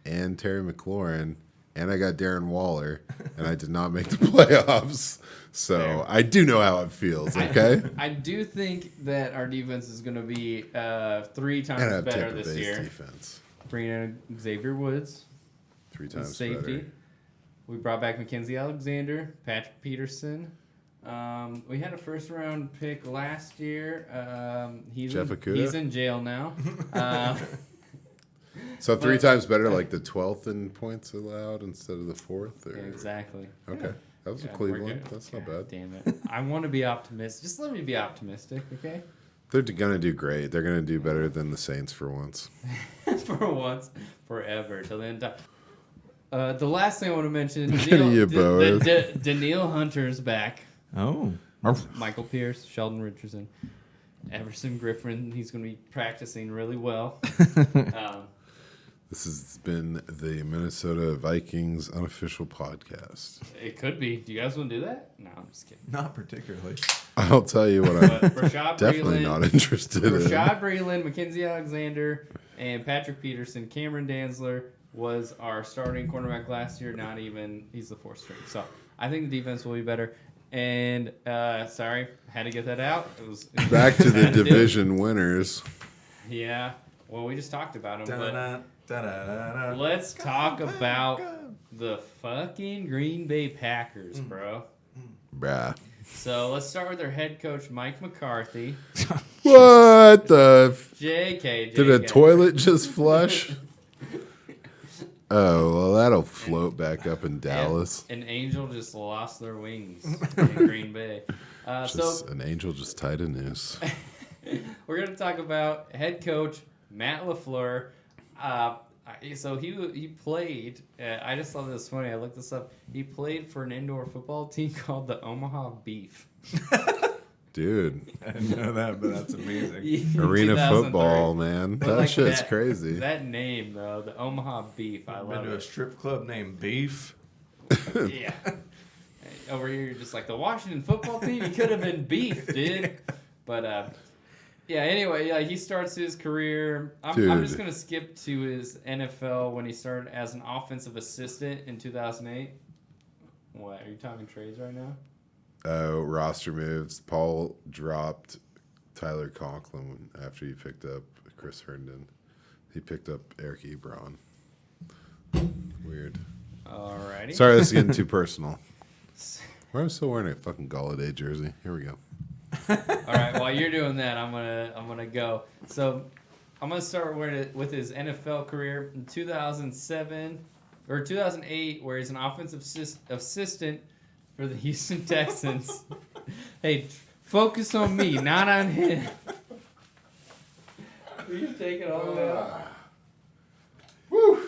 and Terry McLaurin, and I got Darren Waller, and I did not make the playoffs. So Fair. I do know how it feels, okay? I do think that our defense is going to be 3 And times have better Tampa this Bay's year. defense. Bringing in Xavier Woods, 3 times safety. better. We brought back Mackenzie Alexander, Patrick Peterson. We had a first-round pick last year. He's in jail now. So 3 times better, like the 12th in points allowed instead of the 4th? Or? Yeah, exactly. Okay. That was Yeah, a we're Cleveland. good. That's not bad. Damn it. I want to be optimistic. Just let me be optimistic, okay? They're going to do great. They're going to do better than the Saints for once. For once, forever, till the end of time. The last thing I want to mention, Daniil Hunter's back. Oh. Michael Pierce, Sheldon Richardson, Everson Griffin. He's going to be practicing really well. This has been the Minnesota Vikings unofficial podcast. It could be. Do you guys want to do that? No, I'm just kidding. Not particularly. I'll tell you what I'm Rashad definitely not interested in. Rashad Breeland, Mackenzie Alexander, and Patrick Peterson. Cameron Danzler was our starting cornerback last year. Not even, he's the 4th string. So I think the defense will be better. And sorry, had to get that out. It was Back to the division winners. Yeah. Well, we just talked about them. Da-da-da, Let's talk about the fucking Green Bay Packers, bro. Bruh. So let's start with their head coach, Mike McCarthy. What the? JK. Did a toilet just flush? Oh, well, that'll float back up in Dallas. An angel just lost their wings in Green Bay. An angel just tied a noose. We're going to talk about head coach Matt Lefleur. So he played. I just thought this was funny. I looked this up. He played for an indoor football team called the Omaha Beef. Dude. I didn't know that, but that's amazing. Arena football, man. But That like shit's crazy. That name, though, the Omaha Beef, I love Been to a it. strip club named Beef. Yeah. Over here, you're just like, the Washington football team? You could have been Beef, dude. But, yeah, anyway, yeah, he starts his career. I'm just going to skip to his NFL when he started as an offensive assistant in 2008. What, are you talking trades right now? Oh, roster moves. Paul dropped Tyler Conklin after he picked up Chris Herndon. He picked up Eric Ebron. Weird. Alrighty. Sorry, this is getting too personal. Why am I still wearing a fucking Galladay jersey? Here we go. All right. While you're doing that, I'm gonna go. So I'm gonna start with his NFL career in 2007 or 2008, where he's an offensive assistant for the Houston Texans. Hey, focus on me, not on him. Will you take it all the way out? Woo!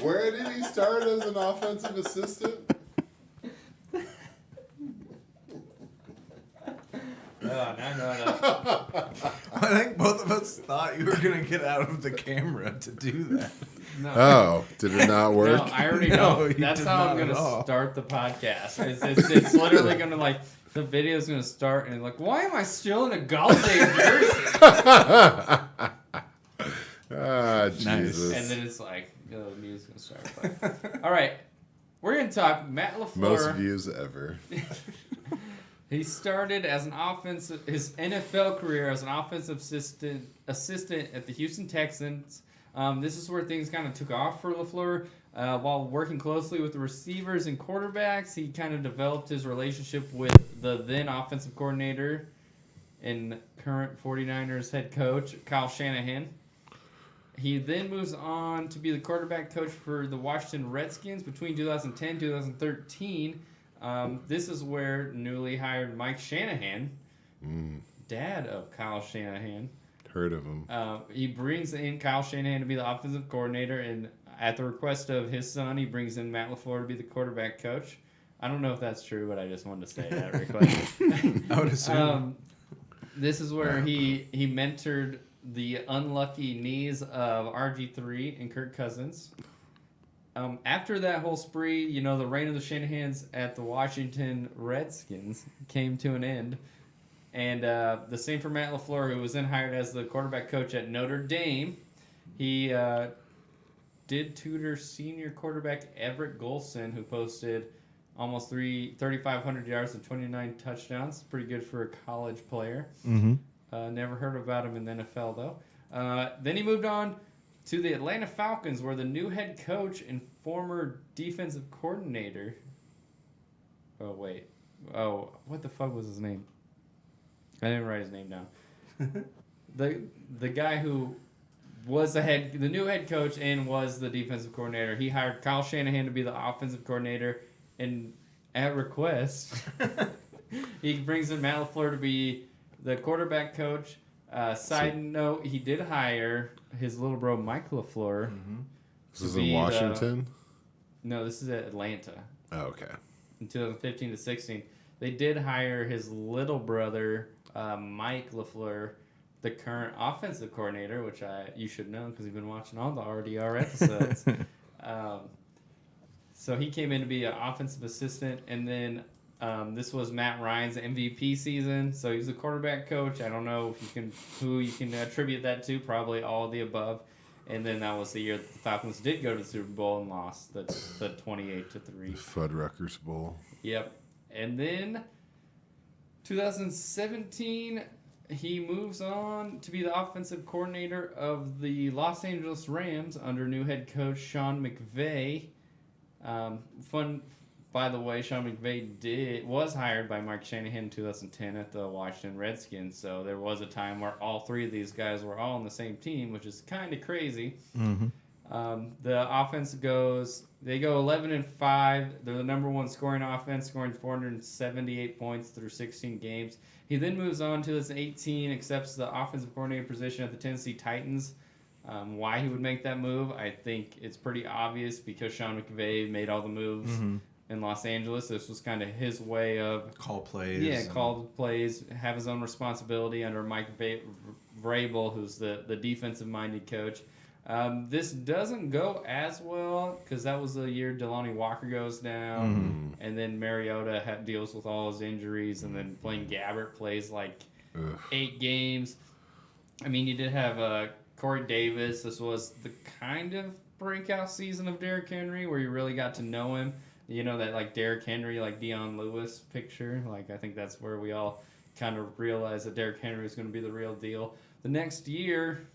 Where did he start as an offensive assistant? No. I think both of us thought you were going to get out of the camera to do that. No. Oh, did it not work? No, I already No, know. you That's did how I'm not going at to all. start the podcast. It's literally going to, like, the video's going to start and, like, why am I still in a Galladay jersey? Jesus. And then it's like, the music's going to start. But, all right. We're going to talk Matt Lefleur. Most views ever. He started as his NFL career as an offensive assistant at the Houston Texans. This is where things kind of took off for Lefleur. While working closely with the receivers and quarterbacks, he kind of developed his relationship with the then offensive coordinator and current 49ers head coach, Kyle Shanahan. He then moves on to be the quarterback coach for the Washington Redskins between 2010 and 2013. This is where newly hired Mike Shanahan, dad of Kyle Shanahan. Heard of him. He brings in Kyle Shanahan to be the offensive coordinator, and at the request of his son, he brings in Matt Lefleur to be the quarterback coach. I don't know if that's true, but I just wanted to say that real quick. I would assume. This is where he mentored the unlucky knees of RG3 and Kirk Cousins. After that whole spree, the reign of the Shanahans at the Washington Redskins came to an end. And the same for Matt Lefleur, who was then hired as the quarterback coach at Notre Dame. He did tutor senior quarterback Everett Golson, who posted almost 3,500 yards and 29 touchdowns. Pretty good for a college player. Mm-hmm. Never heard about him in the NFL, though. Then he moved on to the Atlanta Falcons, where the new head coach and former defensive coordinator... Oh, wait. Oh, what the fuck was his name? I didn't write his name down. The guy who was the new head coach and was the defensive coordinator, he hired Kyle Shanahan to be the offensive coordinator, and at request, he brings in Matt Lefleur to be the quarterback coach. Side note, he did hire his little bro Mike Lefleur. Mm-hmm. This is in Washington? No, this is at Atlanta. Oh, okay. In 2015 to 16. They did hire his little brother, Mike Lefleur, the current offensive coordinator, which you should know because you've been watching all the RDR episodes. So he came in to be an offensive assistant, and then this was Matt Ryan's MVP season. So he was a quarterback coach. I don't know who you can attribute that to. Probably all of the above. And then that was the year that the Falcons did go to the Super Bowl and lost the 28-3. Fuddruckers Bowl. Yep. And then 2017, he moves on to be the offensive coordinator of the Los Angeles Rams under new head coach Sean McVay. By the way, Sean McVay was hired by Mike Shanahan in 2010 at the Washington Redskins. So there was a time where all three of these guys were all on the same team, which is kind of crazy. Mm-hmm. The offense they go 11-5. They're the number one scoring offense, scoring 478 points through 16 games. He then moves on to 2018, accepts the offensive coordinator position at the Tennessee Titans. Why he would make that move, I think it's pretty obvious because Sean McVay made all the moves in Los Angeles. This was kind of his way of call plays. Yeah, call plays, have his own responsibility under Mike Vrabel, who's the defensive-minded coach. This doesn't go as well because that was the year Delonte Walker goes down, and then Mariota deals with all his injuries, and then Blaine Gabbert plays like 8 games. I mean, you did have Corey Davis. This was the kind of breakout season of Derrick Henry where you really got to know him. You know, that like Derrick Henry, like Deion Lewis picture. Like, I think that's where we all kind of realized that Derrick Henry was going to be the real deal. The next year,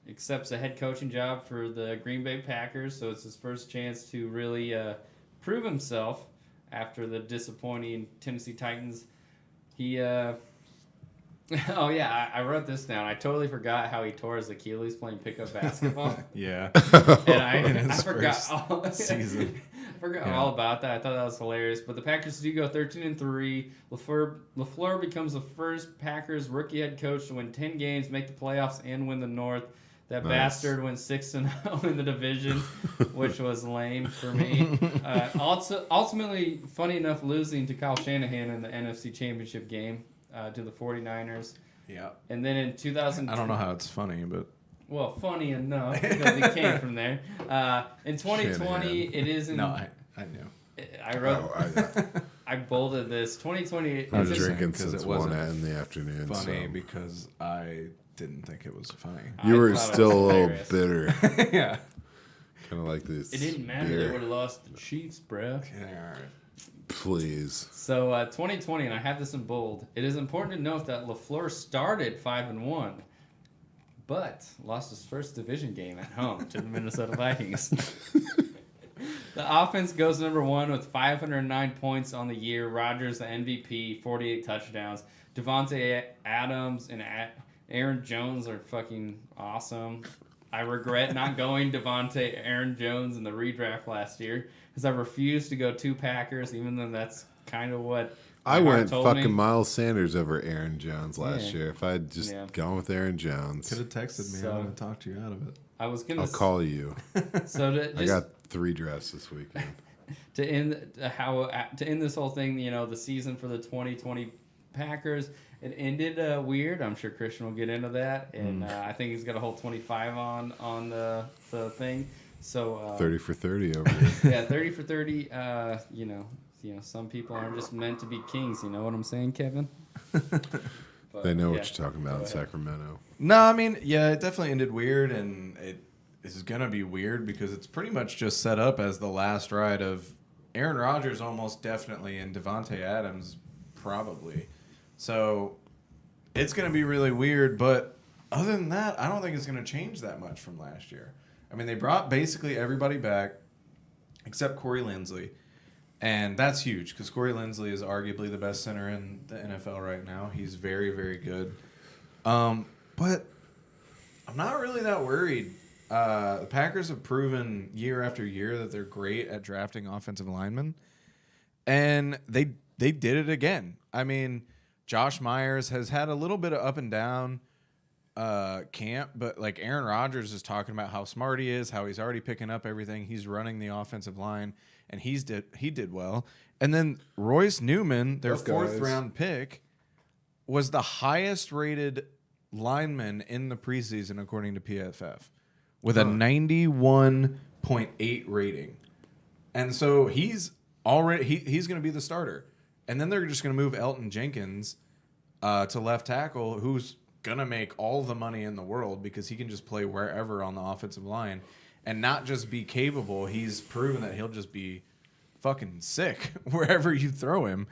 accepts a head coaching job for the Green Bay Packers, so it's his first chance to really prove himself after the disappointing Tennessee Titans. He, oh yeah, I wrote this down. I totally forgot how he tore his Achilles playing pickup basketball. Yeah. And I forgot all season. all about that. I thought that was hilarious. But the Packers do go 13-3. Lefleur becomes the first Packers rookie head coach to win 10 games, make the playoffs, and win the North. That bastard went 6-0 in the division, which was lame for me. Ultimately, funny enough, losing to Kyle Shanahan in the NFC Championship game to the 49ers. Yeah. And then in 2000... I don't know how it's funny, but... Well, funny enough, because it came from there. In 2020, Shanahan. it is in... No, I knew. I wrote... I bolded this. 2020... I was Interesting, drinking 'cause since it 1 wasn't in the afternoon. Funny so. because I didn't think it was funny. You were thought it still a was little hilarious. bitter. Yeah. Kind of like this. It didn't matter. beer. They would have lost the Chiefs, bro. Yeah, all right. Please. So 2020, and I have this in bold. It is important to note that Lefleur started 5-1, but lost his first division game at home to the Minnesota Vikings. The offense goes number 1 with 509 points on the year. Rodgers, the MVP, 48 touchdowns. Devontae Adams and Aaron Jones are fucking awesome. I regret not going Devontae Aaron Jones in the redraft last year because I refused to go 2 Packers, even though that's kind of what I my heart went told fucking me. Miles Sanders over Aaron Jones last Yeah. year. If I'd just Yeah. gone with Aaron Jones, Could have texted me. So- I would have talked you out of it. I was gonna I'll call you. so to I just got 3 drafts this weekend. to end this whole thing, the season for the 2020 Packers, it ended weird. I'm sure Christian will get into that, and I think he's got a whole 25 on the thing. So 30 for 30 over here. yeah, 30 for 30. Some people aren't just meant to be kings. You know what I'm saying, Kevin? But, They know yeah. what you're talking about in Go ahead. Sacramento. No, I mean, yeah, it definitely ended weird, and it is going to be weird because it's pretty much just set up as the last ride of Aaron Rodgers almost definitely and Devontae Adams probably. So it's going to be really weird, but other than that, I don't think it's going to change that much from last year. I mean, they brought basically everybody back except Corey Linsley, and that's huge because Corey Linsley is arguably the best center in the NFL right now. He's very, very good. But I'm not really that worried. The Packers have proven year after year that they're great at drafting offensive linemen, and they did it again. I mean, Josh Myers has had a little bit of up and down camp, but like Aaron Rodgers is talking about how smart he is, how he's already picking up everything. He's running the offensive line, and he did well. And then Royce Newman, their Those guys. 4th round pick, was the highest rated lineman in the preseason according to PFF with a 91.8 rating. And so he's going to be the starter. And then they're just going to move Elton Jenkins to left tackle, who's going to make all the money in the world because he can just play wherever on the offensive line and not just be capable. He's proven that he'll just be fucking sick wherever you throw him.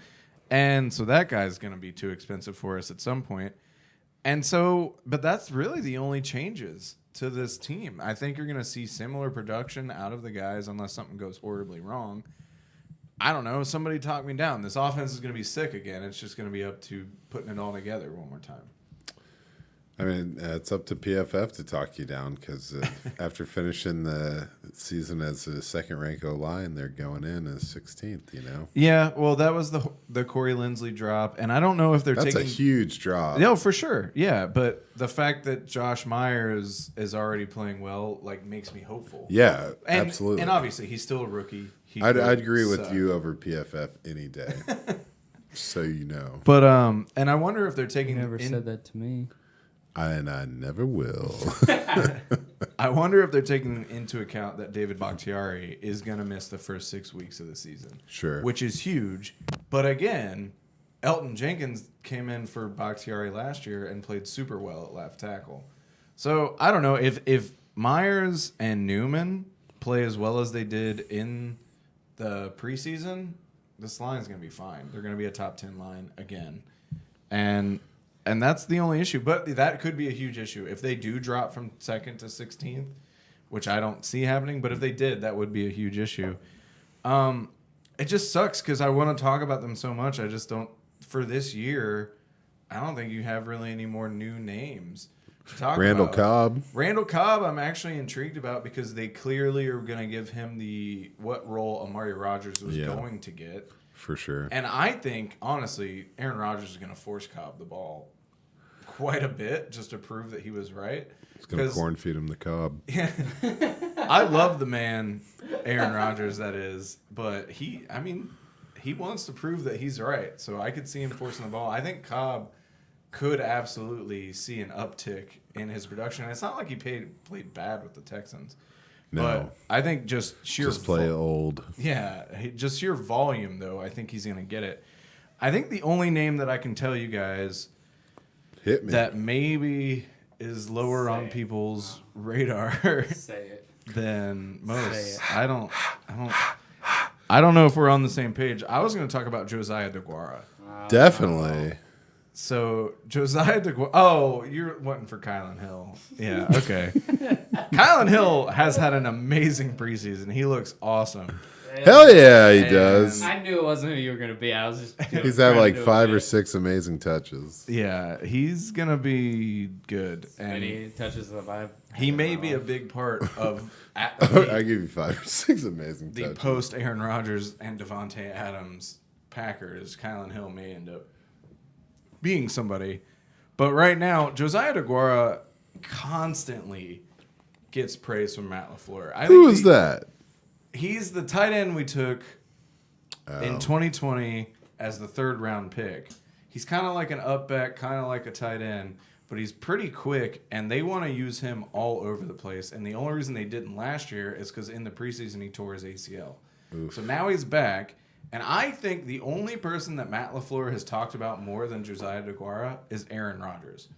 And so that guy's going to be too expensive for us at some point. And so, but that's really the only changes to this team. I think you're going to see similar production out of the guys unless something goes horribly wrong. I don't know. Somebody talk me down. This offense is going to be sick again. It's just going to be up to putting it all together one more time. I mean, it's up to PFF to talk you down because after finishing the season as a second-ranked O-line, they're going in as 16th, you know? Yeah, well, that was the Corey Linsley drop, and I don't know if they're That's taking... a huge drop. No, for sure. Yeah, but the fact that Josh Myers is already playing well, like, makes me hopeful. Yeah, And, absolutely. And obviously, he's still a rookie. He I'd could agree with suck. you over PFF any day. So you know. But and I wonder if they're taking You never said that to me. And I never will. I wonder if they're taking into account that David Bakhtiari is going to miss the first 6 weeks of the season. Sure. Which is huge. But again, Elton Jenkins came in for Bakhtiari last year and played super well at left tackle. So I don't know if Myers and Newman play as well as they did in the preseason, this line's going to be fine. They're going to be a top 10 line again. And that's the only issue. But that could be a huge issue. If they do drop from 2nd to 16th, which I don't see happening, but if they did, that would be a huge issue. It just sucks because I want to talk about them so much. I just don't. For this year, I don't think you have really any more new names to talk Randall about. Cobb. Randall Cobb, I'm actually intrigued about because they clearly are going to give him what role Amari Rodgers was going to get. For sure. And I think, honestly, Aaron Rodgers is going to force Cobb the ball quite a bit just to prove that he was right. He's going to corn feed him the Cobb. I love the man, Aaron Rodgers, that is. But he wants to prove that he's right. So I could see him forcing the ball. I think Cobb could absolutely see an uptick in his production. And it's not like he played bad with the Texans. No. But I think just sheer play old. Yeah, just sheer volume, though, I think he's going to get it. I think the only name that I can tell you guys Hit me. that maybe is lower on people's radar Say it. than Say most. it. I don't know if we're on the same page. I was going to talk about Josiah DeGuara. Definitely. So Josiah DeGuara. Oh, you're wanting for Kylan Hill. Yeah, okay. Kylan Hill has had an amazing preseason. He looks awesome. Hell yeah, he does. I knew it wasn't who you were going to be. I was just. He's had like 5 or 6 amazing touches. Yeah, he's gonna be good, and Many touches of the vibe. he may be a big part of I give you 5 or 6 amazing the touches. post Aaron Rodgers and Devontae Adams Packers. Kylan Hill may end up being somebody, but right now Josiah DeGuara constantly gets praise from Matt Lefleur. Who is that? He's the tight end we took Oh. in 2020 as the 3rd round pick. He's kind of like an up back, kind of like a tight end, but he's pretty quick, and they want to use him all over the place. And the only reason they didn't last year is because in the preseason he tore his ACL. Oof. So now he's back, and I think the only person that Matt Lefleur has talked about more than Josiah DeGuara is Aaron Rodgers,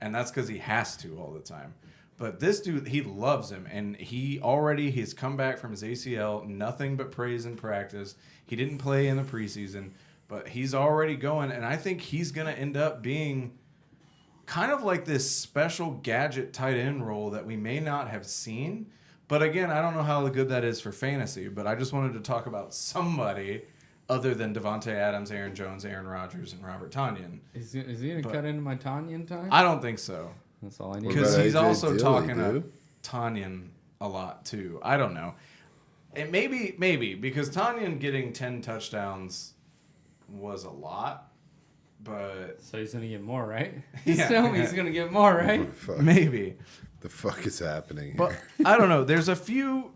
and that's because he has to all the time. But this dude, he loves him, and he's come back from his ACL, nothing but praise in practice. He didn't play in the preseason, but he's already going, and I think he's going to end up being kind of like this special gadget tight end role that we may not have seen. But again, I don't know how good that is for fantasy, but I just wanted to talk about somebody other than Devontae Adams, Aaron Jones, Aaron Rodgers, and Robert Tonyan. Is he going to cut into my Tanyan time? I don't think so. That's all I need. Because he's AJ also Dilley, talking to dude? Tanyan a lot too. I don't know. And maybe because Tanyan getting 10 touchdowns was a lot, but So he's going to get more, right? Yeah. He's telling me he's going to get more, right? Fuck. maybe. The fuck is happening here? But I don't know. There's a few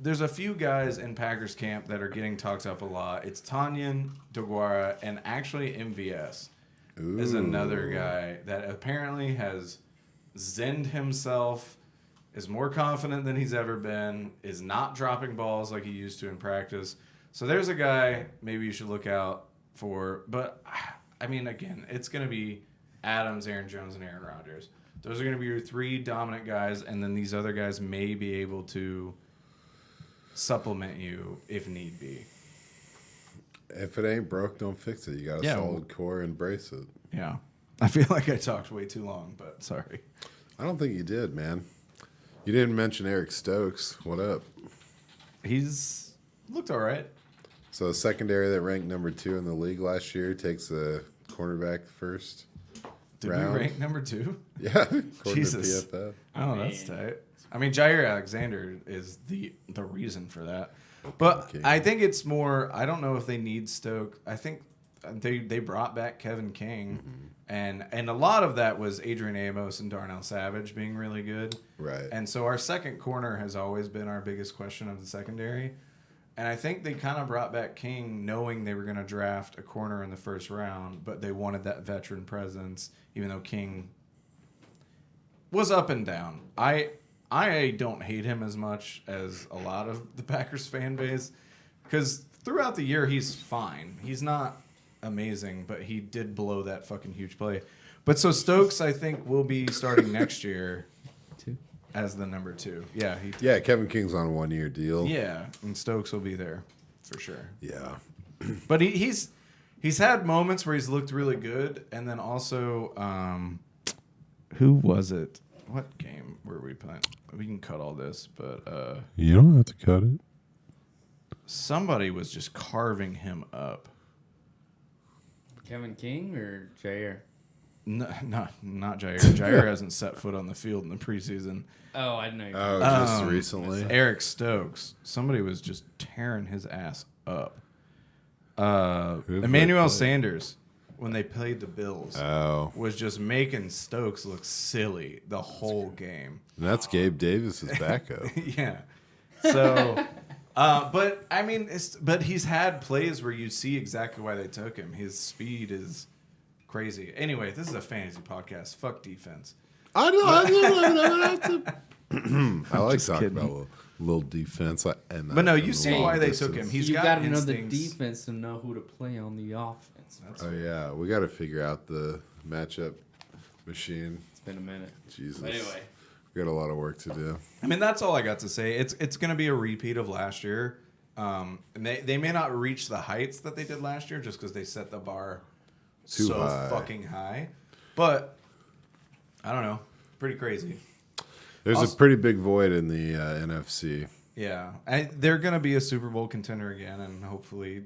guys in Packers camp that are getting talked up a lot. It's Tanyan, DeGuara, and actually MVS is another guy that apparently has zenned himself, is more confident than he's ever been, is not dropping balls like he used to in practice. So there's a guy maybe you should look out for. But, I mean, again, it's going to be Adams, Aaron Jones, and Aaron Rodgers. Those are going to be your 3 dominant guys, and then these other guys may be able to supplement you if need be. If it ain't broke, don't fix it. You got a solid core, embrace it. Yeah. I feel like I talked way too long, but sorry. I don't think you did, man. You didn't mention Eric Stokes. What up? He's looked all right. So a secondary that ranked number 2 in the league last year takes a cornerback first Did round. we rank number 2? Yeah, according Jesus. to PFF. Oh, that's tight. I mean, Jair Alexander is the reason for that. But Okay. I think it's more, I don't know if they need Stoke. I think they brought back Kevin King. And a lot of that was Adrian Amos and Darnell Savage being really good. Right. And so our second corner has always been our biggest question of the secondary. And I think they kind of brought back King knowing they were going to draft a corner in the first round, but they wanted that veteran presence, even though King was up and down. I don't hate him as much as a lot of the Packers fan base because throughout the year he's fine. He's not amazing, but he did blow that fucking huge play. But so Stokes, I think, will be starting next year as the number 2. Yeah, Yeah, Kevin King's on a 1-year deal. yeah, and Stokes will be there for sure. Yeah. But he's had moments where he's looked really good, and then also, who was it? What game were we playing? We can cut all this, but You don't have to cut it. somebody was just carving him up. Kevin King or Jair? No, not Jair. Jair hasn't set foot on the field in the preseason. Oh, I didn't know. Oh, just Um, recently. Eric Stokes. Somebody was just tearing his ass up. Who Emmanuel played? Sanders, when they played the Bills, Oh. was just making Stokes look silly the whole game. And that's Gabe Davis's backup. Yeah. So, but I mean, but he's had plays where you see exactly why they took him. His speed is crazy. Anyway, this is a fantasy podcast. Fuck defense. I like Just talking kidding. about a little defense. But no, you see why they took him. He's You got got to know the instincts. defense to know who to play on the offense. Oh, yeah. We got to figure out the matchup machine. It's been a minute. Jesus. But anyway, We got a lot of work to do. I mean, that's all I got to say. It's going to be a repeat of last year. And they may not reach the heights that they did last year just because they set the bar Too so high. fucking high. But I don't know. Pretty crazy. There's Also, a pretty big void in the NFC. Yeah. They're going to be a Super Bowl contender again, and hopefully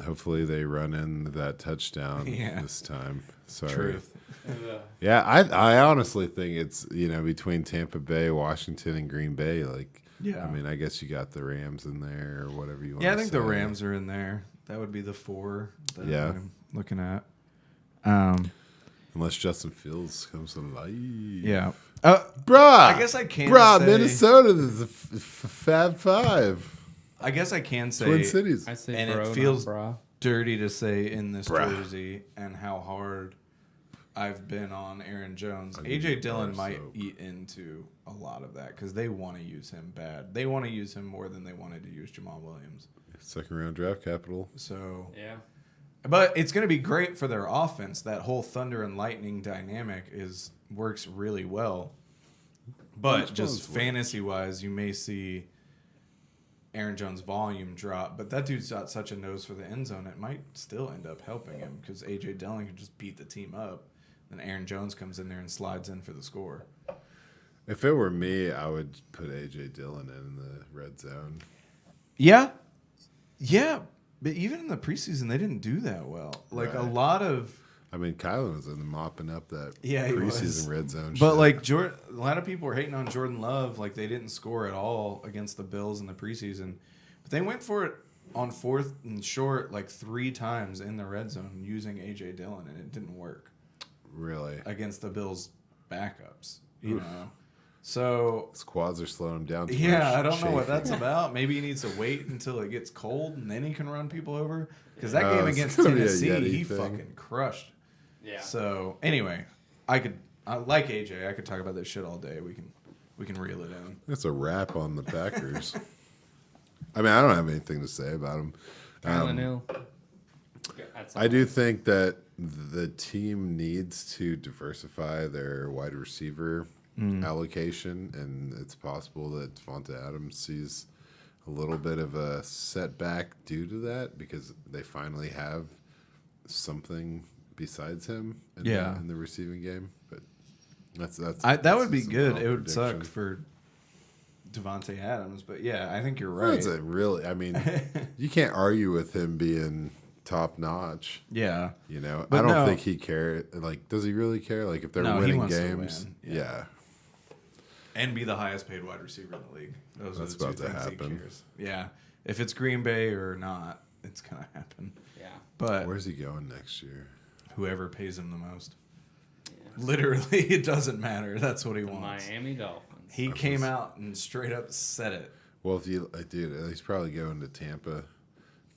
Hopefully they run in that touchdown this time. Sorry. Truth. Yeah, I honestly think it's, between Tampa Bay, Washington, and Green Bay. Yeah. I mean, I guess you got the Rams in there or whatever you want Yeah, to I think say. the Rams are in there. That would be the 4 that Yeah. I'm looking at. Unless Justin Fields comes to life. Yeah. Bruh! I guess I can say... Minnesota is a Fab Five. I guess I can say... Twin Cities. I say And bro, it feels not bra. dirty to say in this Bruh. jersey and how hard I've been on Aaron Jones. I need AJ bar Dillon might soap. eat into a lot of that because they want to use him bad. They want to use him more than they wanted to use Jamal Williams. Second round draft capital. So, Yeah. but it's going to be great for their offense. That whole thunder and lightning dynamic works really well. But Which just ones work? fantasy wise, you may see Aaron Jones' volume drop, but that dude's got such a nose for the end zone, it might still end up helping him because A.J. Dillon can just beat the team up. Then Aaron Jones comes in there and slides in for the score. If it were me, I would put AJ Dillon in the red zone. Yeah. Yeah. But even in the preseason, they didn't do that well. Like a Right. lot of... I mean, Kylan was in the mopping up that Yeah, he preseason was. red zone. But shit. like a lot of people were hating on Jordan Love, like they didn't score at all against the Bills in the preseason. But they went for it on 4th and short like 3 times in the red zone using A.J. Dillon, and it didn't work really, against the Bills' backups, you know. So squads are slowing him down. Too yeah, much. I don't know what Chafing. that's about. Maybe he needs to wait until it gets cold and then he can run people over. Because that Oh, game it's against gonna be a Tennessee, Yeti he thing. fucking crushed. Yeah. So anyway, I like AJ. I could talk about this shit all day. We can reel it in. That's a wrap on the Packers. I mean, I don't have anything to say about them. Kylan Hill. That's I do think that the team needs to diversify their wide receiver allocation, and it's possible that Devonta Adams sees a little bit of a setback due to that because they finally have something besides him in the receiving game. But That would be some good. wild It would suck prediction. for Devontae Adams, but yeah, I think you're Well, right. it's a really, I mean, you can't argue with him being top notch. Yeah. I don't no. think he cares. Like, does he really care? Like, if they're No, he winning wants to games, win. Yeah. And be the highest paid wide receiver in the league. Those That's are the two about to things he happen. cares. Yeah. If it's Green Bay or not, it's gonna happen. Yeah. But Where's he going next year? whoever pays him the most. Yeah. Literally, it doesn't matter. That's what he The wants. Miami Dolphins. He came out and straight up said it. Well, if you, dude, he's probably going to Tampa.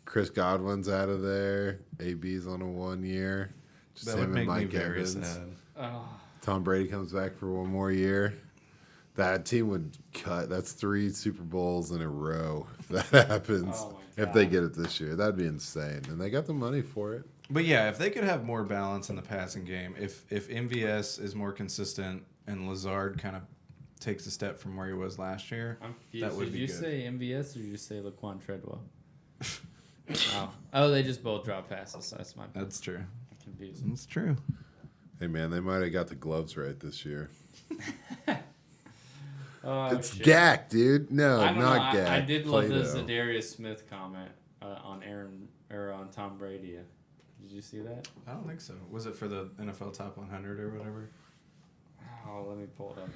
Chris Godwin's out of there. AB's on a 1 year. Just That would him make and Mike me very Evans. sad. Oh, Tom Brady comes back for 1 more year. That team would cut. That's 3 Super Bowls in a row if that happens. Oh my If they God. get it this year, that'd be insane. And they got the money for it. But yeah, if they could have more balance in the passing game, if MVS is more consistent and Lazard kind of takes a step from where he was last year, I'm confused. that would Did be you good. say MVS or did you say Laquan Treadwell? Oh, they just both drop passes. That's my That's true. confusing. That's true. Hey, man, they might have got the gloves right this year. Oh, It's shit. Gak, dude. No, I don't not know. Gak. I did love Play-Doh. this Darius Smith comment on Aaron or on Tom Brady. Did you see that? I don't think so. Was it for the NFL Top 100 or whatever? Oh, let me pull it up.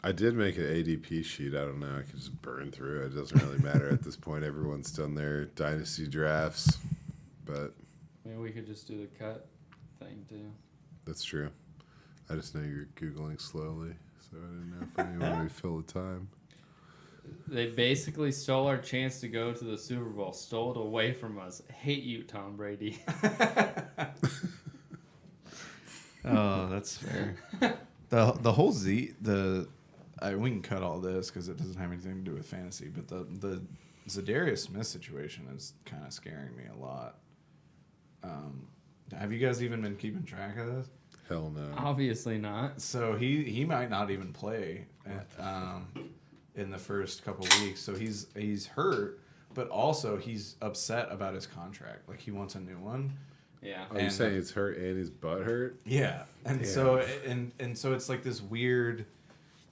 I did make an ADP sheet. I don't know. I could just burn through it. It doesn't really matter at this point. Everyone's done their dynasty drafts, but Maybe we could just do the cut thing too. that's true. I just know you're Googling slowly, so I didn't know if anyone would fill the time. They basically stole our chance to go to the Super Bowl. Stole it away from us. Hate you, Tom Brady. Oh, that's fair. The whole we can cut all this because it doesn't have anything to do with fantasy. But the Darius Smith situation is kind of scaring me a lot. Have you guys even been keeping track of this? Hell no. Obviously not. So he might not even play in the first couple weeks. So he's hurt, but also he's upset about his contract. Like he wants a new one. Yeah. Are you saying he's hurt and his butt hurt? Yeah. And Damn. so and so it's like this weird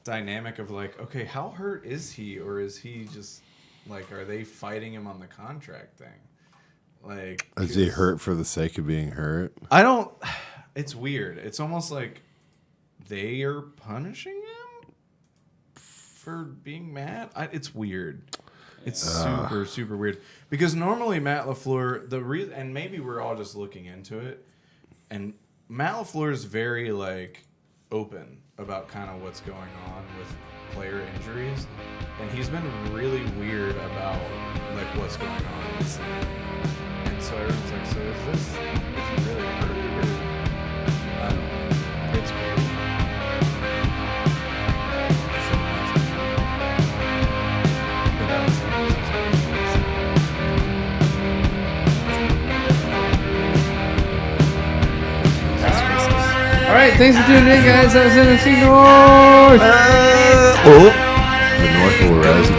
dynamic of like, okay, how hurt is he, or is he just like, are they fighting him on the contract thing? Like, Is he hurt for the sake of being hurt? I don't. It's weird. It's almost like they are punishing him for being mad. It's weird. It's super weird. Because normally Matt LeFleur, and maybe we're all just looking into it, and Matt LeFleur is very like open about kind of what's going on with player injuries, and he's been really weird about like what's going on in this league. And so everyone's like, so is he really hurt? I don't know. It's weird. All right, thanks for tuning in, guys. That was NFC North. The North will rise